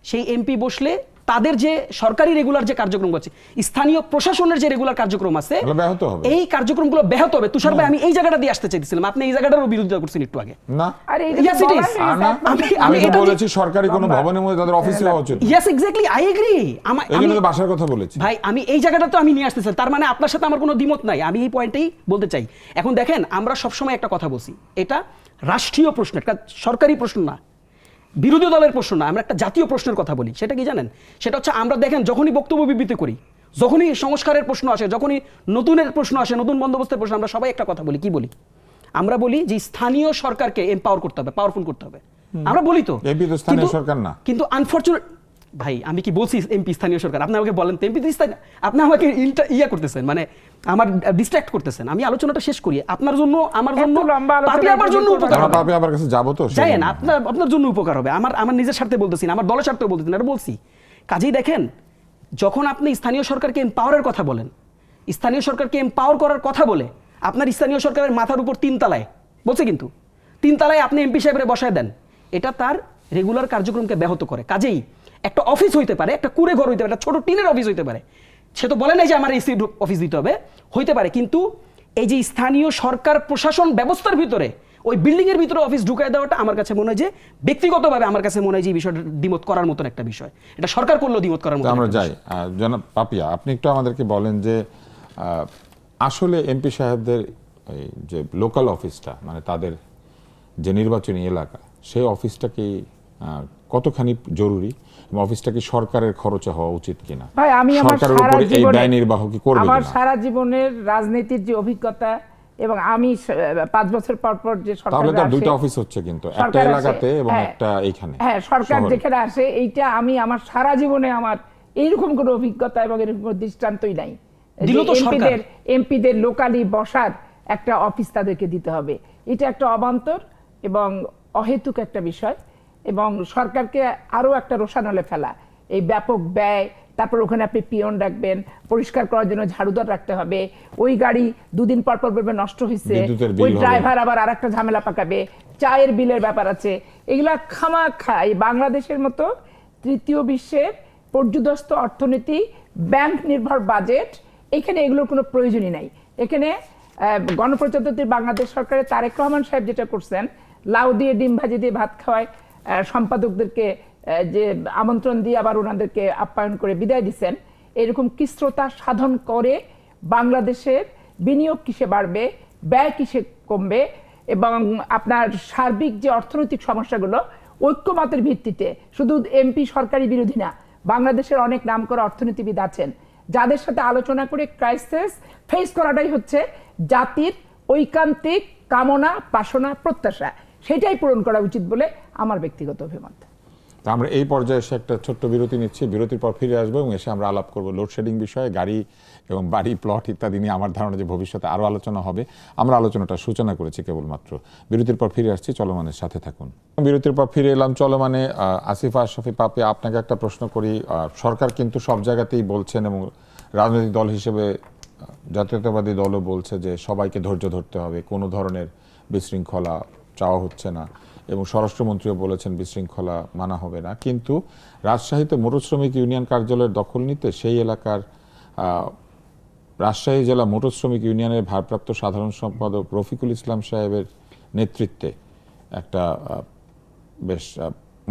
সেই এমপি বসলে তাদের যে সরকারি রেগুলার যে কার্যক্রম আছে, স্থানীয় প্রশাসনের যে রেগুলার কার্যক্রম আছে, এই কার্যক্রমগুলো ব্যাহত হবে। তুষার ভাই, আমি এই জায়গাটা দিয়ে আসতে চাইছিলাম, আপনি এই জায়গাটারও বিরোধিতা করছেন একটু আগে। না, আমি এটা বলেছি সরকারি কোনো ভবনের মধ্যে তাদের অফিসে হওয়া উচিত। Yes, exactly, I agree. আমি বাসার কথা বলেছি ভাই, আমি এই জায়গাটা তো আমি নিয়ে আসতে চাই, তার মানে আপনার সাথে আমার কোনো দ্বিমত নাই, আমি এই পয়েন্টেই বলতে চাই। এখন দেখেন, আমরা সবসময় একটা কথা বলছি, এটা রাষ্ট্রীয় প্রশ্ন, একটা সরকারি প্রশ্ন না, বিরোধী দলের প্রশ্ন না, আমরা একটা জাতীয় প্রশ্নের কথা বলি। সেটা কি জানেন? সেটা হচ্ছে আমরা দেখেন যখনই বক্তব্য বিবৃতি করি, যখনই সংস্কারের প্রশ্ন আসে, যখনই নতুনের প্রশ্ন আসে, নতুন বন্দোবস্তের প্রশ্ন, আমরা সবাই একটা কথা বলি। কি বলি? আমরা বলি যে স্থানীয় সরকারকে এম্পাওয়ার করতে হবে, পাওয়ারফুল করতে হবে। আমরা বলি তো, এমপি তো স্থানীয় সরকার না। কিন্তু আনফরচুনেট ভাই, আমি কি বলছি এমপি স্থানীয় সরকার? আপনি আমাকে বলেন তো এমপি স্থানীয়, আপনি আমাকে ইয়া করতেছেন, মানে আমার ডিস্ট্রাক্ট করতেছেন। আমি আলোচনাটা শেষ করি। আপনার জন্য, আমার জন্য, এত লম্বা আলোচনা পাপি আমার জন্য উপকার আমরা হবে। পাপি আবার কাছে যাবো তো যাইয়েন, আপনার জন্য উপকার হবে। আমার নিজের স্বার্থে বলতেছি না, আমার দলের স্বার্থে বলতেছি না, এটা বলছি। কাজেই দেখেন, যখন আপনি স্থানীয় সরকারকে এম্পাওয়ারের কথা বলেন, স্থানীয় সরকারকে এম্পাওয়ার করার কথা বলে আপনার স্থানীয় সরকারের মাথার উপর 3 তলায় বলছে, কিন্তু 3 তলায় আপনি এমপি সাহেবরে বসায় দেন, এটা তার রেগুলার কার্যক্রমকে ব্যাহত করে। কাজেই একটা অফিস হইতে পারে, একটা কুড়ে ঘর হইতে পারে, একটা ছোট টিনের অফিস হইতে পারে, সে তো বলে নাই যে আমার এসি অফিস দিতে হবে, হইতে পারে, কিন্তু এই যে স্থানীয় সরকার প্রশাসন ব্যবস্থার ভিতরে ওই বিল্ডিং এর ভিতরে অফিস ঢুকায় দেওয়াটা আমার কাছে মনে হয় যে ব্যক্তিগতভাবে আমার কাছে মনে হয় যে এই বিষয়টা দ্বিমত করার মতন একটা বিষয়। এটা সরকার করলেও দ্বিমত করার মতো। আমরা যাই। জনাব পাপিয়া, আপনি একটু আমাদেরকে বলেন যে আসলে এমপি সাহেবদের এই যে লোকাল অফিসটা, মানে তাদের যে নির্বাচনী এলাকা, সেই অফিসটা কি কতখানি জরুরি এবং অফিসটা কি সরকারের খরচে হওয়া উচিত কিনা? ভাই, আমি আমার সরকারের সারা উপরে এই জীবনে ব্যয় নির্বাহ কি করবে আমার কিনা? সারা জীবনের রাজনীতির যে অভিজ্ঞতা, এবং আমি 5 বছর পর পর যে সরকার তাহলে তো আসে, দুইটা অফিস হচ্ছে, কিন্তু একটা সরকার আসে, এলাকাতে এবং হ্যাঁ, একটা এইখানে। হ্যাঁ, সরকার শহরে। যেখানে আসে, এইটা আমি আমার সারা জীবনে আমার এইরকম কোনো অভিজ্ঞতা এবং এরকম কোনো দৃষ্টান্তই নাই। দিল তো সরকার। এমপিদের লোকালি বসার একটা অফিস তাদেরকে দিতে হবে, এটা একটা অবান্তর এবং অহেতুক একটা বিষয়। এবং সরকারকে আরো একটা রোষানলে ফেলা, এই ব্যাপক ব্যয়, তারপর ওখানে আপনি পিয়ন রাখবেন, পরিষ্কার করার জন্য ঝাড়ুদার রাখতে হবে, ওই গাড়ি 2 দিন পর পর বলবে নষ্ট হয়েছে, বিদ্যুতের বিল ওই হবে। ড্রাইভার আবার আরেকটা ঝামেলা পাকাবে, চায়ের বিলের ব্যাপার আছে, এগুলা খামাখা। এই বাংলাদেশের মতো তৃতীয় বিশ্বের পর্যুদস্ত অর্থনীতি, ব্যাংক নির্ভর বাজেট, এখানে এগুলোর কোনো প্রয়োজনই নাই। এখানে গণপ্রজাতন্ত্রী বাংলাদেশ সরকারের তারেক রহমান সাহেব যেটা করছেন, লাউ দিয়ে ডিম ভাজি দিয়ে ভাত খাওয়ায় সম্পাদকদেরকে যে আমন্ত্রণ দিয়ে আবার ওনাদেরকে আপ্যায়ন করে বিদায় দিচ্ছেন, এরকম কিস্রতা সাধন করে বাংলাদেশের বিনিয়োগ কিসে বাড়বে, ব্যয় কিসে কমবে, এবং আপনার সার্বিক যে অর্থনৈতিক সমস্যাগুলো ঐক্যমতের ভিত্তিতে, শুধু এমপি সরকারি বিরোধী না, বাংলাদেশের অনেক নামকরা অর্থনীতিবিদ আছেন যাদের সাথে আলোচনা করে ক্রাইসিস ফেস করাটাই হচ্ছে জাতির ঐকান্তিক কামনা, বাসনা, প্রত্যাশা, সেটাই পূরণ করা উচিত বলে আমার ব্যক্তিগত অভিমত। তা আমরা এই পর্যায়ে এসে একটা ছোট্ট বিরতি নিচ্ছি। বিরতির পর ফিরে আসবো এবং এসে আমরা আলাপ করবো লোডশেডিং বিষয়ে, গাড়ি এবং বাড়ি প্লট ইত্যাদি নিয়ে। আমার ধারণা যে ভবিষ্যতে আরও আলোচনা হবে। আমরা আলোচনাটা সূচনা করেছি কেবলমাত্র। বিরতির পর ফিরে আসছি, চলমানের সাথে থাকুন। বিরতির পর ফিরে এলাম চলমানে। আসিফা আশরাফি পাপি, আপনাকে একটা প্রশ্ন করি। সরকার কিন্তু সব জায়গাতেই বলছেন এবং রাজনৈতিক দল হিসেবে জাতীয়তাবাদী দলও বলছে যে সবাইকে ধৈর্য ধরতে হবে, কোনো ধরনের বিশৃঙ্খলা চাওয়া হচ্ছে না, এবং স্বরাষ্ট্রমন্ত্রীও বলেছেন বিশৃঙ্খলা মানা হবে না। কিন্তু রাজশাহীতে মোটর শ্রমিক ইউনিয়ন কার্যালয়ের দখল নিতে সেই এলাকার রাজশাহী জেলা মোটর শ্রমিক ইউনিয়নের ভারপ্রাপ্ত সাধারণ সম্পাদক রফিকুল ইসলাম সাহেবের নেতৃত্বে একটা বেশ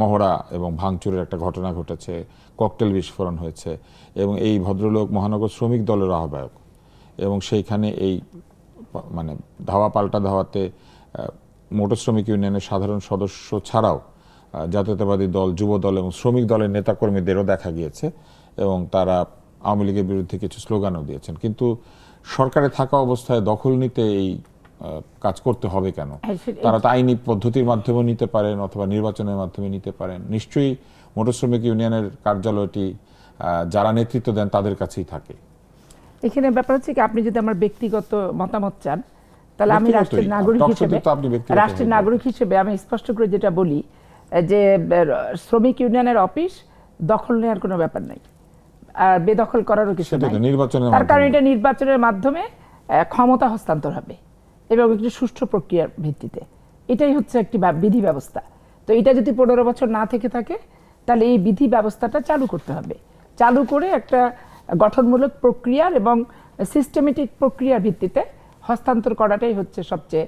মহড়া এবং ভাঙচুরের একটা ঘটনা ঘটেছে, ককটেল বিস্ফোরণ হয়েছে, এবং এই ভদ্রলোক মহানগর শ্রমিক দলের আহ্বায়ক, এবং সেইখানে এই মানে ধাওয়া পাল্টা ধাওয়াতে মোটর শ্রমিক ইউনিয়নের সাধারণ সদস্য ছাড়াও জাতীয়তাবাদী দল, যুব দল এবং শ্রমিক দলের নেতাকর্মীদেরও দেখা গিয়েছে, এবং তারা আওয়ামী লীগের বিরুদ্ধে কিছু স্লোগানও দিয়েছেন। কিন্তু সরকারে থাকা অবস্থায় দখল নিতে এই কাজ করতে হবে কেন? তারা তো আইনি পদ্ধতির মাধ্যমে নিতে পারেন অথবা নির্বাচনের মাধ্যমে নিতে পারেন। নিশ্চয়ই মোটর শ্রমিক ইউনিয়নের কার্যালয়টি যারা নেতৃত্ব দেন তাদের কাছেই থাকে। এখানে ব্যাপার হচ্ছে কি, আপনি যদি আমার ব্যক্তিগত মতামত চান, তাহলে আমি রাষ্ট্রের নাগরিক হিসেবে আমি স্পষ্ট করে যেটা বলি যে শ্রমিক ইউনিয়নের অফিস দখল নেওয়ার কোনো ব্যাপার নাই, আর বেদখল করারও কিছু নাই। তার কারণ এটা নির্বাচনের মাধ্যমে ক্ষমতা হস্তান্তর হবে এবং একটি সুষ্ঠু প্রক্রিয়ার ভিত্তিতে, এটাই হচ্ছে একটি বিধি ব্যবস্থা। তো এটা যদি 15 বছর না থেকে থাকে, তাহলে এই বিধি ব্যবস্থাটা চালু করতে হবে। চালু করে একটা গঠনমূলক প্রক্রিয়ার এবং সিস্টেমেটিক প্রক্রিয়ার ভিত্তিতে হস্তান্তর করাটাই হচ্ছে সবচেয়ে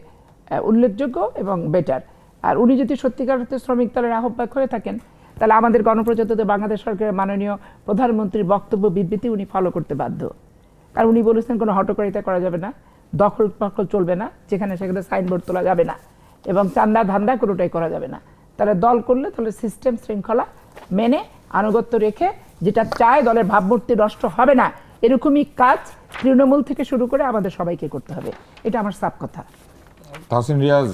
উল্লেখযোগ্য এবং বেটার। আর উনি যদি সত্যিকার অর্থে শ্রমিক দলের আহ্বায়ক হয়ে থাকেন, তাহলে আমাদের গণপ্রজাতন্ত্রী বাংলাদেশ সরকারের মাননীয় প্রধানমন্ত্রীর বক্তব্য বিবৃতি উনি ফলো করতে বাধ্য। কারণ উনি বলেছেন কোনো হটকারিতা করা যাবে না, দখল চলবে না, যেখানে সেখানে সাইনবোর্ড তোলা যাবে না, এবং চান্দা ধান্দা কোনোটাই করা যাবে না। তাহলে দল করলে তাহলে সিস্টেম শৃঙ্খলা মেনে আনুগত্য রেখে যেটা চায় দলের ভাবমূর্তি নষ্ট হবে না এরকমই কাজ তৃণমূল থেকে শুরু করে আমাদের সবাইকে করতে হবে, এটা আমার সাফ কথা। তাহসিন রিয়াজ,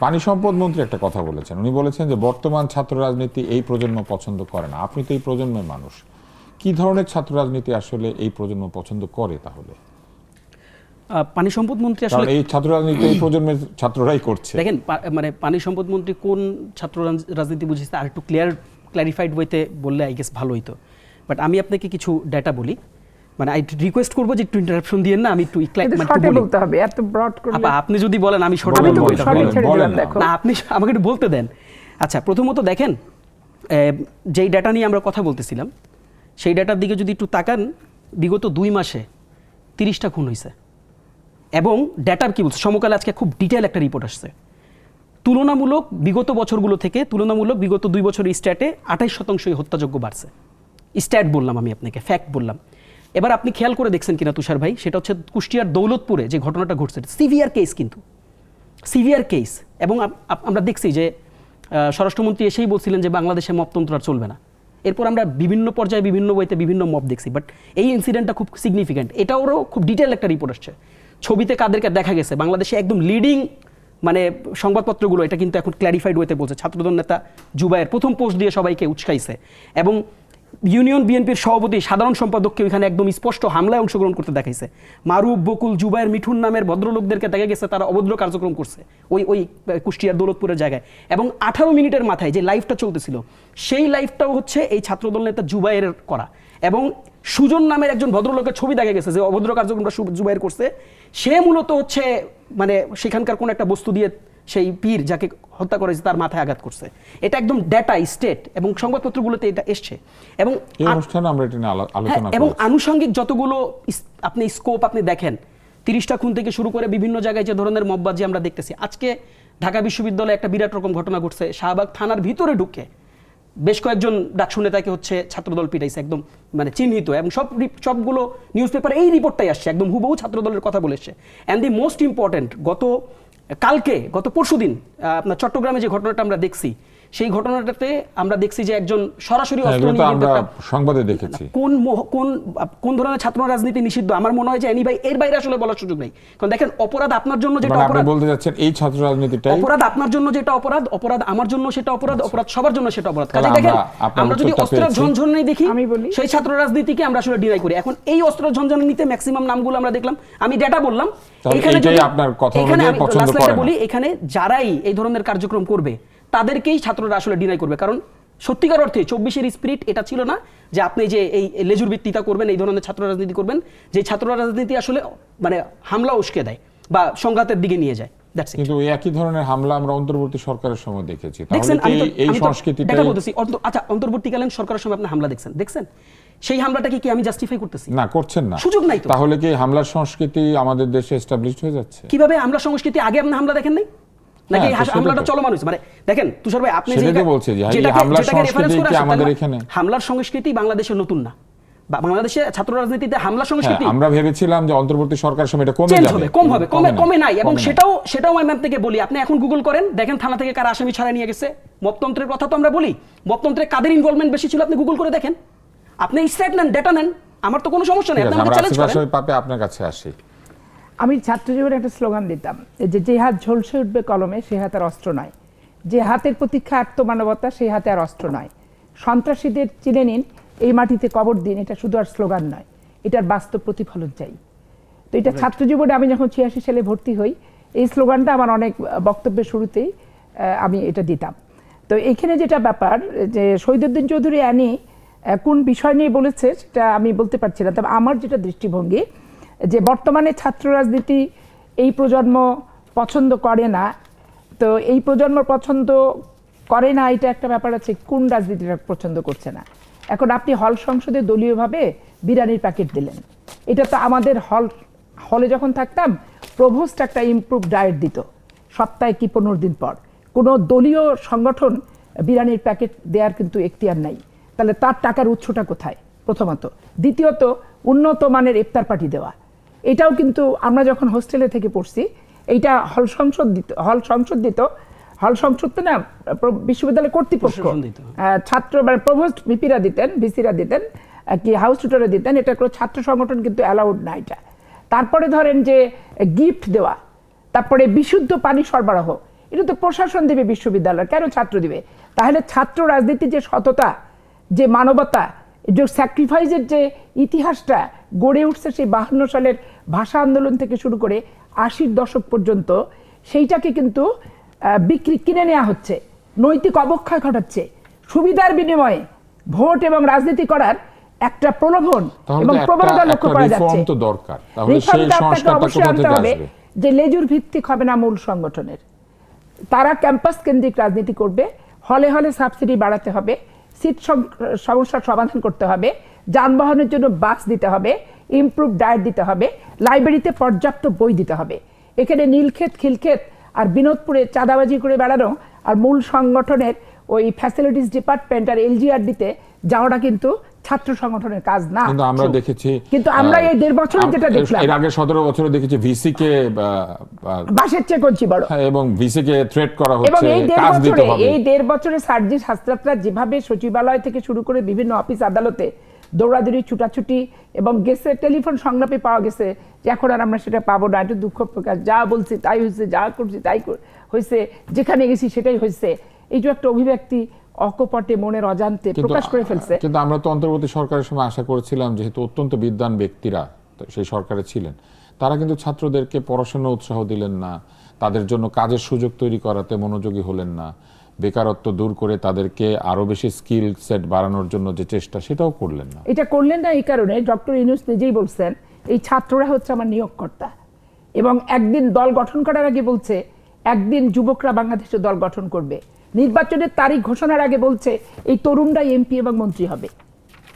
পানি সম্পদ মন্ত্রী একটা কথা বলেছেন। উনি বলেছেন যে বর্তমান ছাত্র রাজনীতি এই প্রজন্ম পছন্দ করে না। আপনি তো এই প্রজন্মের মানুষ, কি ধরনের ছাত্র রাজনীতি আসলে এই প্রজন্ম পছন্দ করে? তাহলে পানি সম্পদ মন্ত্রী কারণ আসলে এই ছাত্র রাজনীতি এই প্রজন্মের ছাত্ররাই করছে। দেখেন, মানে পানি সম্পদ মন্ত্রী কোন ছাত্র রাজনীতি বুঝেছে আর একটু ক্ল্যারিফাইড ওয়েতে বললে আই গেস ভালো হইতো। বাট আমি আপনাকে কিছু ডেটা বলি, মানে আই রিকোয়েস্ট করবো যে একটু ইন্টারাপশন দিয়েন না, আমি একটু বলতে হবে, এত ব্রড করলে। আপনি যদি বলেন আমি শর্ট আমি তো বলবো, শর্টই ছেড়ে দিলাম, দেখো। না আপনি আমাকে একটু বলতে দেন। আচ্ছা, প্রথমত দেখেন, যেই ডাটা নিয়ে আমরা কথা বলতেছিলাম সেই ডাটার দিকে যদি একটু তাকান, বিগত 2 মাসে 30টা খুন হয়েছে। এবং ডেটার কি বলছে, সমকালে আজকে খুব ডিটেল একটা রিপোর্ট আসছে, তুলনামূলক বিগত বছরগুলো থেকে তুলনামূলক বিগত 2 বছরের স্ট্যাটে 28% হত্যাযোগ্য বাড়ছে। স্ট্যাট বললাম আমি আপনাকে, ফ্যাক্ট বললাম। এবার আপনি খেয়াল করে দেখছেন কিনা তুষার ভাই, সেটা হচ্ছে কুষ্টিয়ার দৌলতপুরে যে ঘটনাটা ঘটছে, সিভিয়ার কেস, কিন্তু সিভিয়ার কেস। এবং আমরা দেখছি যে স্বরাষ্ট্রমন্ত্রী এসেই বলছিলেন যে বাংলাদেশে মপতন্ত্র আর চলবে না। এরপর আমরা বিভিন্ন পর্যায়ে বিভিন্ন বইতে বিভিন্ন মপ দেখছি, বাট এই ইনসিডেন্টটা খুব সিগনিফিক্যান্ট। এটাও খুব ডিটেল একটা রিপোর্ট আসছে। ছবিতে কাদেরকে দেখা গেছে, বাংলাদেশে একদম লিডিং মানে সংবাদপত্রগুলো এটা কিন্তু এখন ক্ল্যারিফাইড ওয়েতে বলছে, ছাত্রদল নেতা জুবায়ের প্রথম পোস্ট দিয়ে সবাইকে উৎসাইছে। এবং ইউনিয়ন বিএনপির সভাপতি সাধারণ সম্পাদককে ওইখানে একদম স্পষ্ট হামলায় অংশগ্রহণ করতে দেখাইছে। মারুফ, বকুল, জুবায়ের, মিঠুন নামের ভদ্রলোকদেরকে দেখা গেছে তারা অভদ্র কার্যক্রম করছে ওই কুষ্টিয়ার দৌলতপুরের জায়গায়। এবং 18 মিনিটের মাথায় যে লাইভটা চলতেছিল সেই লাইভটাও হচ্ছে এই ছাত্রদল নেতা জুবায়ের করা। এবং সুজন নামের একজন ভদ্রলোকের ছবি দেখা গেছে যে অভদ্র কার্যক্রমটা জুবায়ের করছে। সে মূলত হচ্ছে মানে সেখানকার কোন একটা বস্তু দিয়ে সেই পীর যাকে হত্যা করেছে তার মাথায় আঘাত করছে। এটা একদম ডেটা স্টেট এবং সংবাদপত্রগুলোতে এটা এসছে। এবং এই অনুষ্ঠানে আমরা এটা নিয়ে আলোচনা এবং করেছি। আনুষঙ্গিক যতগুলো আপনি স্কোপ আপনি দেখেন, 30টা খুন থেকে শুরু করে বিভিন্ন জায়গায় যে ধরনের মববাজি আমরা দেখতেছি। আজকে ঢাকা বিশ্ববিদ্যালয়ে একটা বিরাট রকম ঘটনা ঘটছে, শাহবাগ থানার ভিতরে ঢুকে বেশ কয়েকজন ডাকসু নেতাকে হচ্ছে ছাত্রদল পিটাইছে, একদম মানে চিহ্নিত। এবং সবগুলো নিউজ পেপারে এই রিপোর্টটাই আসছে, একদম হুবহু ছাত্রদলের কথা বলেছে। অ্যান্ড দি মোস্ট ইম্পর্টেন্ট, গত পরশুদিন আপনার চট্টগ্রামে যে ঘটনাটা আমরা দেখছি, সেই ঘটনাটাতে আমরা দেখছি যে একজন সরাসরি অস্ত্র নিয়ে আমরা সংবাদে দেখেছি। কোন ধরনের ছাত্র রাজনীতি নিষিদ্ধ, আমার মনে হয় যে এনি ভাই এর বাইরে আসলে বলার সুযোগ নেই। কারণ দেখেন, অপরাধ আপনার জন্য যেটা অপরাধ, আপনি বলতে যাচ্ছেন এই ছাত্র রাজনীতিটাই অপরাধ আপনার জন্য যেটা অপরাধ আমার জন্য সেটা অপরাধ সবার জন্য সেটা অপরাধ। কাজে দেখেন, আমরা যদি অস্ত্রের ঝনঝনানি দেখি, সেই ছাত্র রাজনীতিকে আমরা আসলে ডিনাই করি। এখন এই অস্ত্রের ঝনঝনানিতে ম্যাক্সিমাম নামগুলো আমরা দেখলাম, আমি ডেটা বললাম। এখানে যারাই এই ধরনের কার্যক্রম করবে তাদেরকেই ছাত্ররা আসলে ডিনাই করবে। কারণ সত্যিকার অর্থে 24-এর স্পিরিট এটা ছিল না যে আপনি যে এই লেজুর ভিত্তিতা করবেন, এই ধরনের ছাত্র রাজনীতি করবেন, যে ছাত্র রাজনীতি আসলে মানে হামলা উস্কে দেয় বা সংঘাতের দিকে নিয়ে যায়। কিন্তু একই ধরনের হামলা আমরা অন্তর্বর্তী সরকারের সময় দেখেছি। এই সংস্কৃতিটা বলতেছি, আচ্ছা অন্তর্বর্তীকালীন সরকারের সময় আপনি হামলা দেখছেন, সেই হামলাটাকে কি আমি জাস্টিফাই করতেছি? না, করছেন না, সুযোগ নাই তো। তাহলে কি হামলার সংস্কৃতি আমাদের দেশে এস্টাবলিশড হয়ে যাচ্ছে? কিভাবে হামলা সংস্কৃতি? আগে আপনি হামলা দেখেন নাই নাকি হামলাটা চলমান হয়েছে? মানে দেখেন তুষার ভাই, আপনি হামলার সংস্কৃতি বাংলাদেশের নতুন না, বাংলাদেশে ছাত্র রাজনীতিতে হামলা সংস্কৃতি আমরা ভেবেছিলাম যে অন্তর্বর্তী সরকার সময় এটা কমে নাই। এবং সেটাও আমি আপনাকে বলি, আপনি এখন গুগল করেন, দেখেন থানা থেকে কারা আসামি ছাড়া নিয়ে গেছে। মপতন্ত্রের কথা তো আমরা বলি, মপতন্ত্রে কাদের ইনভলভমেন্ট বেশি ছিল আপনি গুগল করে দেখেন, আপনি স্টেট নেন, ডেটা নেন, আমার তো কোনো সমস্যা নেই। আপনি আমাকে চ্যালেঞ্জ করেন। আপনার কাছে আসি, আমি ছাত্র জীবনে একটা স্লোগান দিতাম যে হাত ঝলসে উঠবে কলমে সে হাত আর অস্ত্র নয়, যে হাতের প্রতীক্ষা আত্মমানবতা সেই হাতে আর অস্ত্র নয়। সন্ত্রাসীদের চিনে নিন, এই মাটিতে কবর দিন, এটা শুধু আর স্লোগান নয়, এটার বাস্তব প্রতিফলন চাই। তো এটা ছাত্র জীবনে আমি যখন 86 সালে ভর্তি হই, এই স্লোগানটা আমার অনেক বক্তব্যের শুরুতেই আমি এটা দিতাম। তো এইখানে যেটা ব্যাপার যে শহীদুদ্দিন চৌধুরী অ্যানি কোন বিষয় নিয়ে বলেছে সেটা আমি বলতে পারছি না, তবে আমার যেটা দৃষ্টিভঙ্গি যে বর্তমানে ছাত্র রাজনীতি এই প্রজন্ম পছন্দ করে না। তো এই প্রজন্ম পছন্দ করে না, এটা একটা ব্যাপার আছে, কোন রাজনীতিটা পছন্দ করছে না। এখন আপনি হল সংসদে দলীয়ভাবে বিরিয়ানির প্যাকেট দিলেন, এটা তো আমাদের হলে যখন থাকতাম প্রভোস্ট একটা ইমপ্রুভ ডায়েট দিত সপ্তাহে কি 15 দিন পর। কোনো দলীয় সংগঠন বিরিয়ানির প্যাকেট দেওয়ার কিন্তু এখতিয়ার নাই, তাহলে তার টাকার উৎসটা কোথায়? প্রথমত। দ্বিতীয়ত, উন্নত মানের ইফতার পার্টি দেওয়া, এটাও কিন্তু আমরা যখন হোস্টেলে থেকে পড়ছি এইটা হল সংসদ তো না, বিশ্ববিদ্যালয় কর্তৃপক্ষ, প্রশাসন দিত। ছাত্র মানে প্রভোস্ট ভিপিরা দিতেন, ভিসিরা দিতেন, কি হাউস টিউটরে দিতেন, এটা কোনো ছাত্র সংগঠন কিন্তু অ্যালাউড না এটা। তারপরে ধরেন যে গিফট দেওয়া, তারপরে বিশুদ্ধ পানি সরবরাহ, এটা তো প্রশাসন দেবে বিশ্ববিদ্যালয়, কেন ছাত্র দিবে? তাহলে ছাত্র রাজনীতির যে সততা, যে মানবতা, যে স্যাক্রিফাইসের যে ইতিহাসটা গড়ে উঠছে সেই 52 সালের ভাষা আন্দোলন থেকে শুরু করে 80-র দশক পর্যন্ত, সেইটাকে কিন্তু কিনে নেওয়া হচ্ছে, নৈতিক অবক্ষয় ঘটাচ্ছে, সুবিধার বিনিময়ে ভোট এবং রাজনীতি করার একটা প্রলোভন এবং প্রবণতা লক্ষ্য করা যাচ্ছে। তো দরকার, তাহলে সেই রিফর্মটা আপনাকে সংস্কারটা অবশ্যই কোথা আনতে থেকে হবে, আসবে? যে লেজুর ভিত্তিক হবে না মূল সংগঠনের। তারা ক্যাম্পাস কেন্দ্রিক রাজনীতি করবে, হলে হলে সাবসিডি বাড়াতে হবে, সিট সমস্যার সমাধান করতে হবে, যানবাহনের জন্য বাস দিতে হবে, ইমপ্রুভ ডায়েট দিতে হবে, লাইব্রেরিতে পর্যাপ্ত বই দিতে হবে। এখানে নীলক্ষেত খিলক্ষেত আর বিনোদপুরে চাঁদাবাজি করে বেড়ানো আর মূল সংগঠনের ওই ফ্যাসিলিটিস ডিপার্টমেন্ট আর এলজিআরডিতে যাওয়াটা কিন্তু ছাত্র সংগঠনের কাজ না। কিন্তু আমরা দেখেছি, কিন্তু আমরা এই 1.5 বছরে যেটা দেখলাম, এর আগে 17 বছরে দেখেছি ভিসি কে বাসের চেয়ে কঞ্চি বড়, এবং ভিসি কে থ্রেট করা এবং হচ্ছে, এই কাজ দিতে হবে। 1.5 বছরে সার্জিস হাসরাতরা যেভাবে সচিবালয় থেকে শুরু করে বিভিন্ন অফিস আদালতে দৌড়াদৌড়ি ছুটাছুটি এবং গেছে, টেলিফোন সংলাপে পাওয়া গেছে যে এখন আর আমরা সেটা পাবো না, একটু দুঃখ প্রকাশ, যা বলছি তাই হয়েছে, যা করছি তাই হয়েছে, যেখানে গেছি সেটাই হয়েছে, এই যে একটা অভিব্যক্তি অকপটে মনের অজান্তে প্রকাশ করে ফেলছে। কিন্তু আমরা তো অন্তর্বর্তী সরকারের সময় আশা করেছিলাম, যেহেতু অত্যন্ত বিদ্বান ব্যক্তিরা সেই সরকারে ছিলেন, তারা কিন্তু ছাত্রদেরকে পড়াশোনা উৎসাহ দিলেন না, তাদের জন্য কাজের সুযোগ তৈরি করাতে মনোযোগী হলেন না, বেকারত্ব দূর করে তাদেরকে আরো বেশি স্কিল সেট বাড়ানোর জন্য যে চেষ্টা, সেটাও করলেন না। এটা করলেন না এই কারণে, ডক্টর ইউনূস নিজেই বলছেন এই ছাত্ররা হচ্ছে আমার নিয়োগকর্তা, এবং একদিন দল গঠন করার আগে বলছে একদিন যুবকরা বাংলাদেশে দল গঠন করবে, নির্বাচনের তারিখ ঘোষণার আগে বলছে এই তরুণরাই এমপি এবং মন্ত্রী হবে।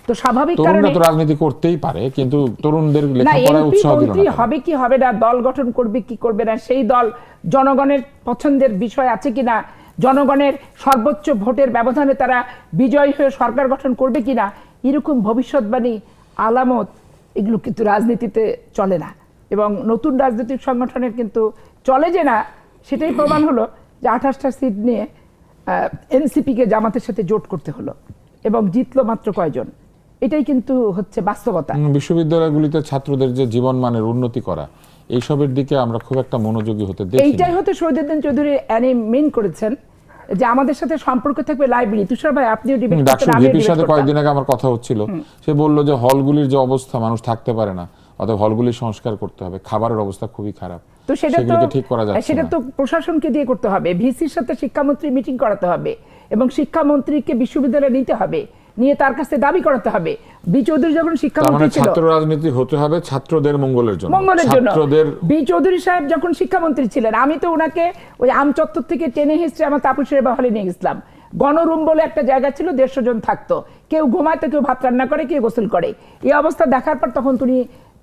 তো স্বাভাবিক কারণে তরুণরা তো রাজনীতি করতেই পারে, কিন্তু তরুণদের না, লেখাপড়ায় এমপি উৎসাহ দিল মন্ত্রী না। হবে কি হবে না, দল গঠন করবে কি করবে না, সেই দল জনগণের পছন্দের বিষয় আছে কিনা, জনগণের সর্বোচ্চ ভোটের ব্যবধানে তারা বিজয়ী হয়ে সরকার গঠন করবে কিনা, এরকম ভবিষ্যৎবাণী আলামত এগুলো কিন্তু রাজনীতিতে চলে না, এবং নতুন রাজনৈতিক সংগঠনের কিন্তু চলে যে না, সেটাই প্রমাণ হলো যে 28টা সিট নিয়ে এনসিপিকে জামাতের সাথে জোট করতে হলো এবং জিতলো মাত্র কয়জন। এটাই কিন্তু হচ্ছে বাস্তবতা। বিশ্ববিদ্যালয়গুলিতে ছাত্রদের যে জীবনমানের উন্নতি করা, এইসবের দিকে আমরা খুব একটা মনোযোগী হতে দেখি না। এইটাই হয়তো শহীদুদ্দিন চৌধুরী মেন করেছেন যে আমাদের সাথে সম্পর্ক থাকবে লাইব্রেরি। তুষার ভাই, আপনিও ডিবেট করতেন, ডাকসু আমিও ভিপির ডিবেট সাথে করতাম। কয়েকদিন আগে আমার কথা হচ্ছিল, সে বললো যে হলগুলির যে অবস্থা, মানুষ থাকতে পারে না, অতএব হলগুলি সংস্কার করতে হবে, খাবারের অবস্থা খুবই খারাপ, তো সেগুলোকে ঠিক করা যাচ্ছে সেটা না। তো প্রশাসনকে দিয়ে করতে হবে, ভিসির সাথে শিক্ষামন্ত্রী মিটিং করাতে হবে এবং শিক্ষামন্ত্রীকে বিশ্ববিদ্যালয়ে নিতে হবে, নিয়ে তার কাছে দাবি করাতে হবে। বি চৌধুরী যখন তার মানে শিক্ষামন্ত্রী ছিল, ছাত্র রাজনীতি হতে হবে ছাত্রদের মঙ্গলের জন্য, জন্য ছাত্রদের। বি চৌধুরী সাহেব যখন শিক্ষামন্ত্রী ছিলেন, আমি তো ওনাকে ওই আমচত্বর থেকে টেনে হিস্ট্রি আমার তাপসের হলে নিয়ে গেছিলাম। গণরুম বলে একটা জায়গা ছিল, 150 জন থাকতো, কেউ ঘুমাইতো, কেউ ভাত রান্না করে, কেউ গোসল করে। এই অবস্থা দেখার পর তখন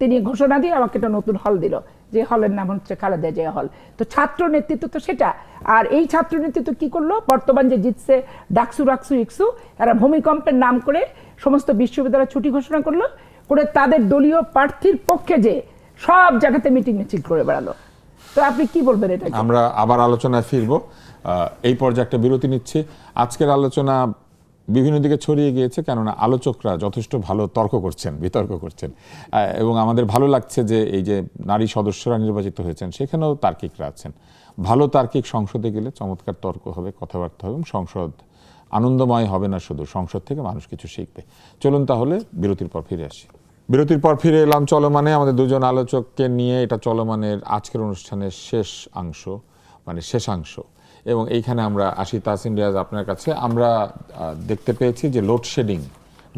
তিনি ঘোষণা দিয়ে আমাকে একটা নতুন হল দিল, যে হলের নাম হচ্ছে খালেদা জিয়া হল। তো ছাত্র নেতৃত্ব তো সেটা। আর এই ছাত্র নেতৃত্ব কি করলো, বর্তমান যে জিতছে ডাকসু রাকসু ইকসু, এরা ভূমিকম্পের নাম করে সমস্ত বিশ্ববিদ্যালয় ছুটি ঘোষণা করলো, করে তাদের দলীয় প্রার্থীর পক্ষে যে সব জায়গাতে মিটিং মিছিল করে বেড়ালো। তো আপনি কি বলবেন এটা? আমরা আবার আলোচনায় ফিরবো, এই পর্যায়ে একটা বিরতি নিচ্ছি। আজকের আলোচনা বিভিন্ন দিকে ছড়িয়ে গিয়েছে, কেননা আলোচকরা যথেষ্ট ভালো বিতর্ক করছেন, এবং আমাদের ভালো লাগছে যে এই যে নারী সদস্যরা নির্বাচিত হয়েছেন, সেখানেও তার্কিকরা আছেন। ভালো তার্কিক সংসদে গেলে চমৎকার তর্ক হবে, কথাবার্তা হবে, এবং সংসদ আনন্দময় হবে না, শুধু সংসদ থেকে মানুষ কিছু শিখবে। চলুন তাহলে বিরতির পর ফিরে আসি। বিরতির পর ফিরে এলাম চলমানে আমাদের দুজন আলোচককে নিয়ে। এটা চলমানের আজকের অনুষ্ঠানের শেষাংশ, এবং এইখানে আমরা আসি তাহসিন রিয়াজ আপনার কাছে। আমরা দেখতে পেয়েছি যে লোডশেডিং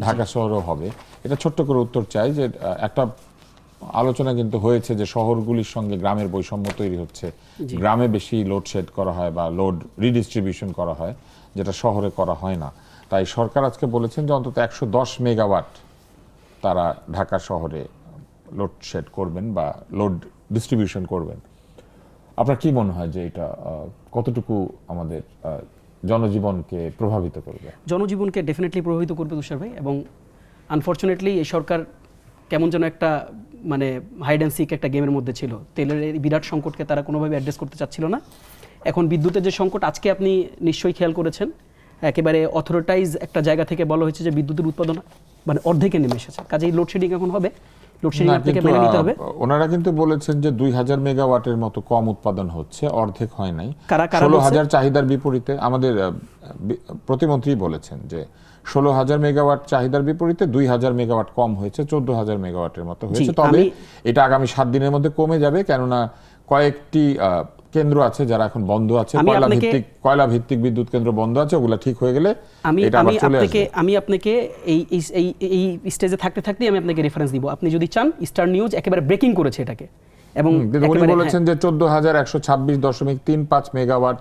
ঢাকা শহরেও হবে, এটা ছোট্ট করে উত্তর চাই। যে একটা আলোচনা কিন্তু হয়েছে যে শহরগুলির সঙ্গে গ্রামের বৈষম্য তৈরি হচ্ছে, গ্রামে বেশি লোডশেড করা হয় বা লোড রিডিস্ট্রিবিউশন করা হয়, যেটা শহরে করা হয় না। তাই সরকার আজকে বলেছেন যে অন্তত 110 মেগাওয়াট তারা ঢাকা শহরে লোডশেড করবেন বা লোড ডিস্ট্রিবিউশন করবেন। আপনার কি মনে হয় যে এটা কতটুকু আমাদের জনজীবনকে প্রভাবিত করবে? জনজীবনকে ডেফিনেটলি প্রভাবিত করবে তুষার ভাই, এবং আনফর্চুনেটলি এই সরকার কেমন যেন একটা মানে হাইড অ্যান্ড সিক একটা গেমের মধ্যে ছিল। তেলের এই বিরাট সংকটকে তারা কোনোভাবে অ্যাড্রেস করতে চাচ্ছিল না। এখন বিদ্যুতের যে সংকট, আজকে আপনি নিশ্চয়ই খেয়াল করেছেন, একেবারে অথরিটাইজ একটা জায়গা থেকে বলা হয়েছে যে বিদ্যুতের উৎপাদন মানে অর্ধেকে নেমে এসেছে। কাজেই লোডশেডিং এখন হবে, লোডশেডিং না, আপনাকে কিন্তু, মেনে নিতে হবে। ওনারা কিন্তু বলেছেন যে 2000 মেগাওয়াটের মতো কম উৎপাদন হচ্ছে, অর্ধেক হয় নাই। কারা 16,000 চাহিদার বিপরীতে আমাদের প্রতিমন্ত্রী বলেছেন যে 16,000 মেগাওয়াট চাহিদার বিপরীতে 2000 মেগাওয়াট কম হয়েছে, 14,000 মেগাওয়াটের মতো হয়েছে। তবে এটা আগামী 7 দিনের মধ্যে কমে যাবে, কেননা কয়েকটি কেন্দ্র আছে যারা এখন বন্ধ আছে, কয়লা ভিত্তিক বিদ্যুৎ কেন্দ্র বন্ধ আছে, ওগুলা ঠিক হয়ে গেলে এটা আবার চলে আসবে। আমি আপনাকে এই স্টেজে থাকতে থাকতে আমি আপনাকে রেফারেন্স দিব। আপনি যদি চান, স্টার নিউজ একেবারে ব্রেকিং করেছে এটাকে, এবং উনি বলেছেন যে 14,126.35 মেগাওয়াট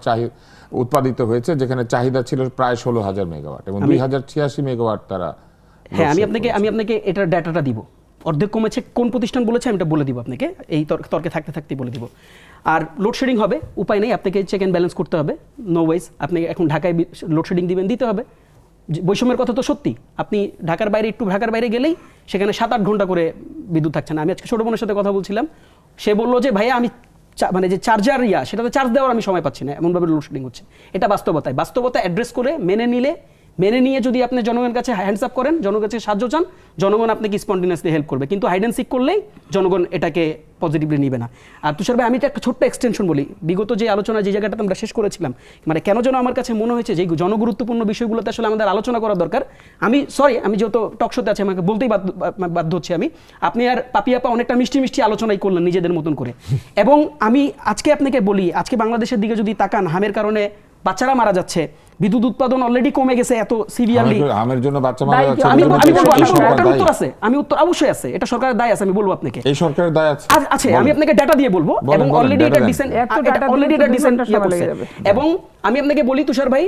উৎপাদিত হয়েছে, যেখানে চাহিদা ছিল প্রায় 16,000 মেগাওয়াট, এবং 2086 মেগাওয়াট তারা। হ্যাঁ, আমি আপনাকে এটার ডাটাটা দিব। অর্ধেক কমেছে, কোন প্রতিষ্ঠান বলেছে আমি এটা বলে দিব আপনাকে, এই তর্কে থাকতে থাকতে বলে দিব। আর লোডশেডিং হবে, উপায় নেই, আপনাকে চেক অ্যান্ড ব্যালেন্স করতে হবে। নো ওয়েজ আপনি এখন ঢাকায় লোডশেডিং দিতে হবে। বৈষম্যের কথা তো সত্যি, আপনি ঢাকার বাইরে গেলেই সেখানে 7-8 ঘন্টা করে বিদ্যুৎ থাকছে না। আমি আজকে ছোট বোনের সাথে কথা বলছিলাম, সে বললো যে ভাইয়া আমি মানে যে চার্জার সেটাতে চার্জ দেওয়ার আমি সময় পাচ্ছি না, এমনভাবে লোডশেডিং হচ্ছে। এটা বাস্তবতা অ্যাড্রেস করে মেনে নিয়ে যদি আপনি জনগণের কাছে হ্যান্ডস আপ করেন, জনগণের কাছে সাহায্য চান, জনগণ আপনাকে স্পন্টেনিয়াসলি হেল্প করবে। কিন্তু হাইড অ্যান্ড সিক করলেই জনগণ এটাকে পজিটিভলি নিবে না। আর তুষার ভাই, আমি একটা ছোট্ট এক্সটেনশন বলি। বিগত যে আলোচনা যে জায়গাটাতে আমরা শেষ করেছিলাম, মানে কেন যেন আমার কাছে মনে হয়েছে যে জনগুরুত্বপূর্ণ বিষয়গুলোতে আসলে আমাদের আলোচনা করা দরকার। আমি যেহেতু টক শোতে আছে, আমাকে বলতেই বাধ্য হচ্ছি আপনি আর পাপি আপা অনেকটা মিষ্টি আলোচনাই করলেন নিজেদের মতন করে। এবং আমি আজকে আপনাকে বলি, আজকে বাংলাদেশের দিকে যদি তাকান, হামের কারণে বাচ্চারা মারা যাচ্ছে, বিদ্যুৎ উৎপাদন অলরেডি কমে গেছে এত সিভিয়ারলি। আমের জন্য বাচ্চা মারা যাচ্ছে, আমি উত্তর অবশ্যই আছে, এটা সরকারের দায় আছে, আমি বলবো আপনাকে। এই সরকারের দায় আছে, আমি আপনাকে ডাটা দিয়ে বলবো, এবং অলরেডি এটা ডিসেন্ট। এবং আমি আপনাকে বলি তুষার ভাই,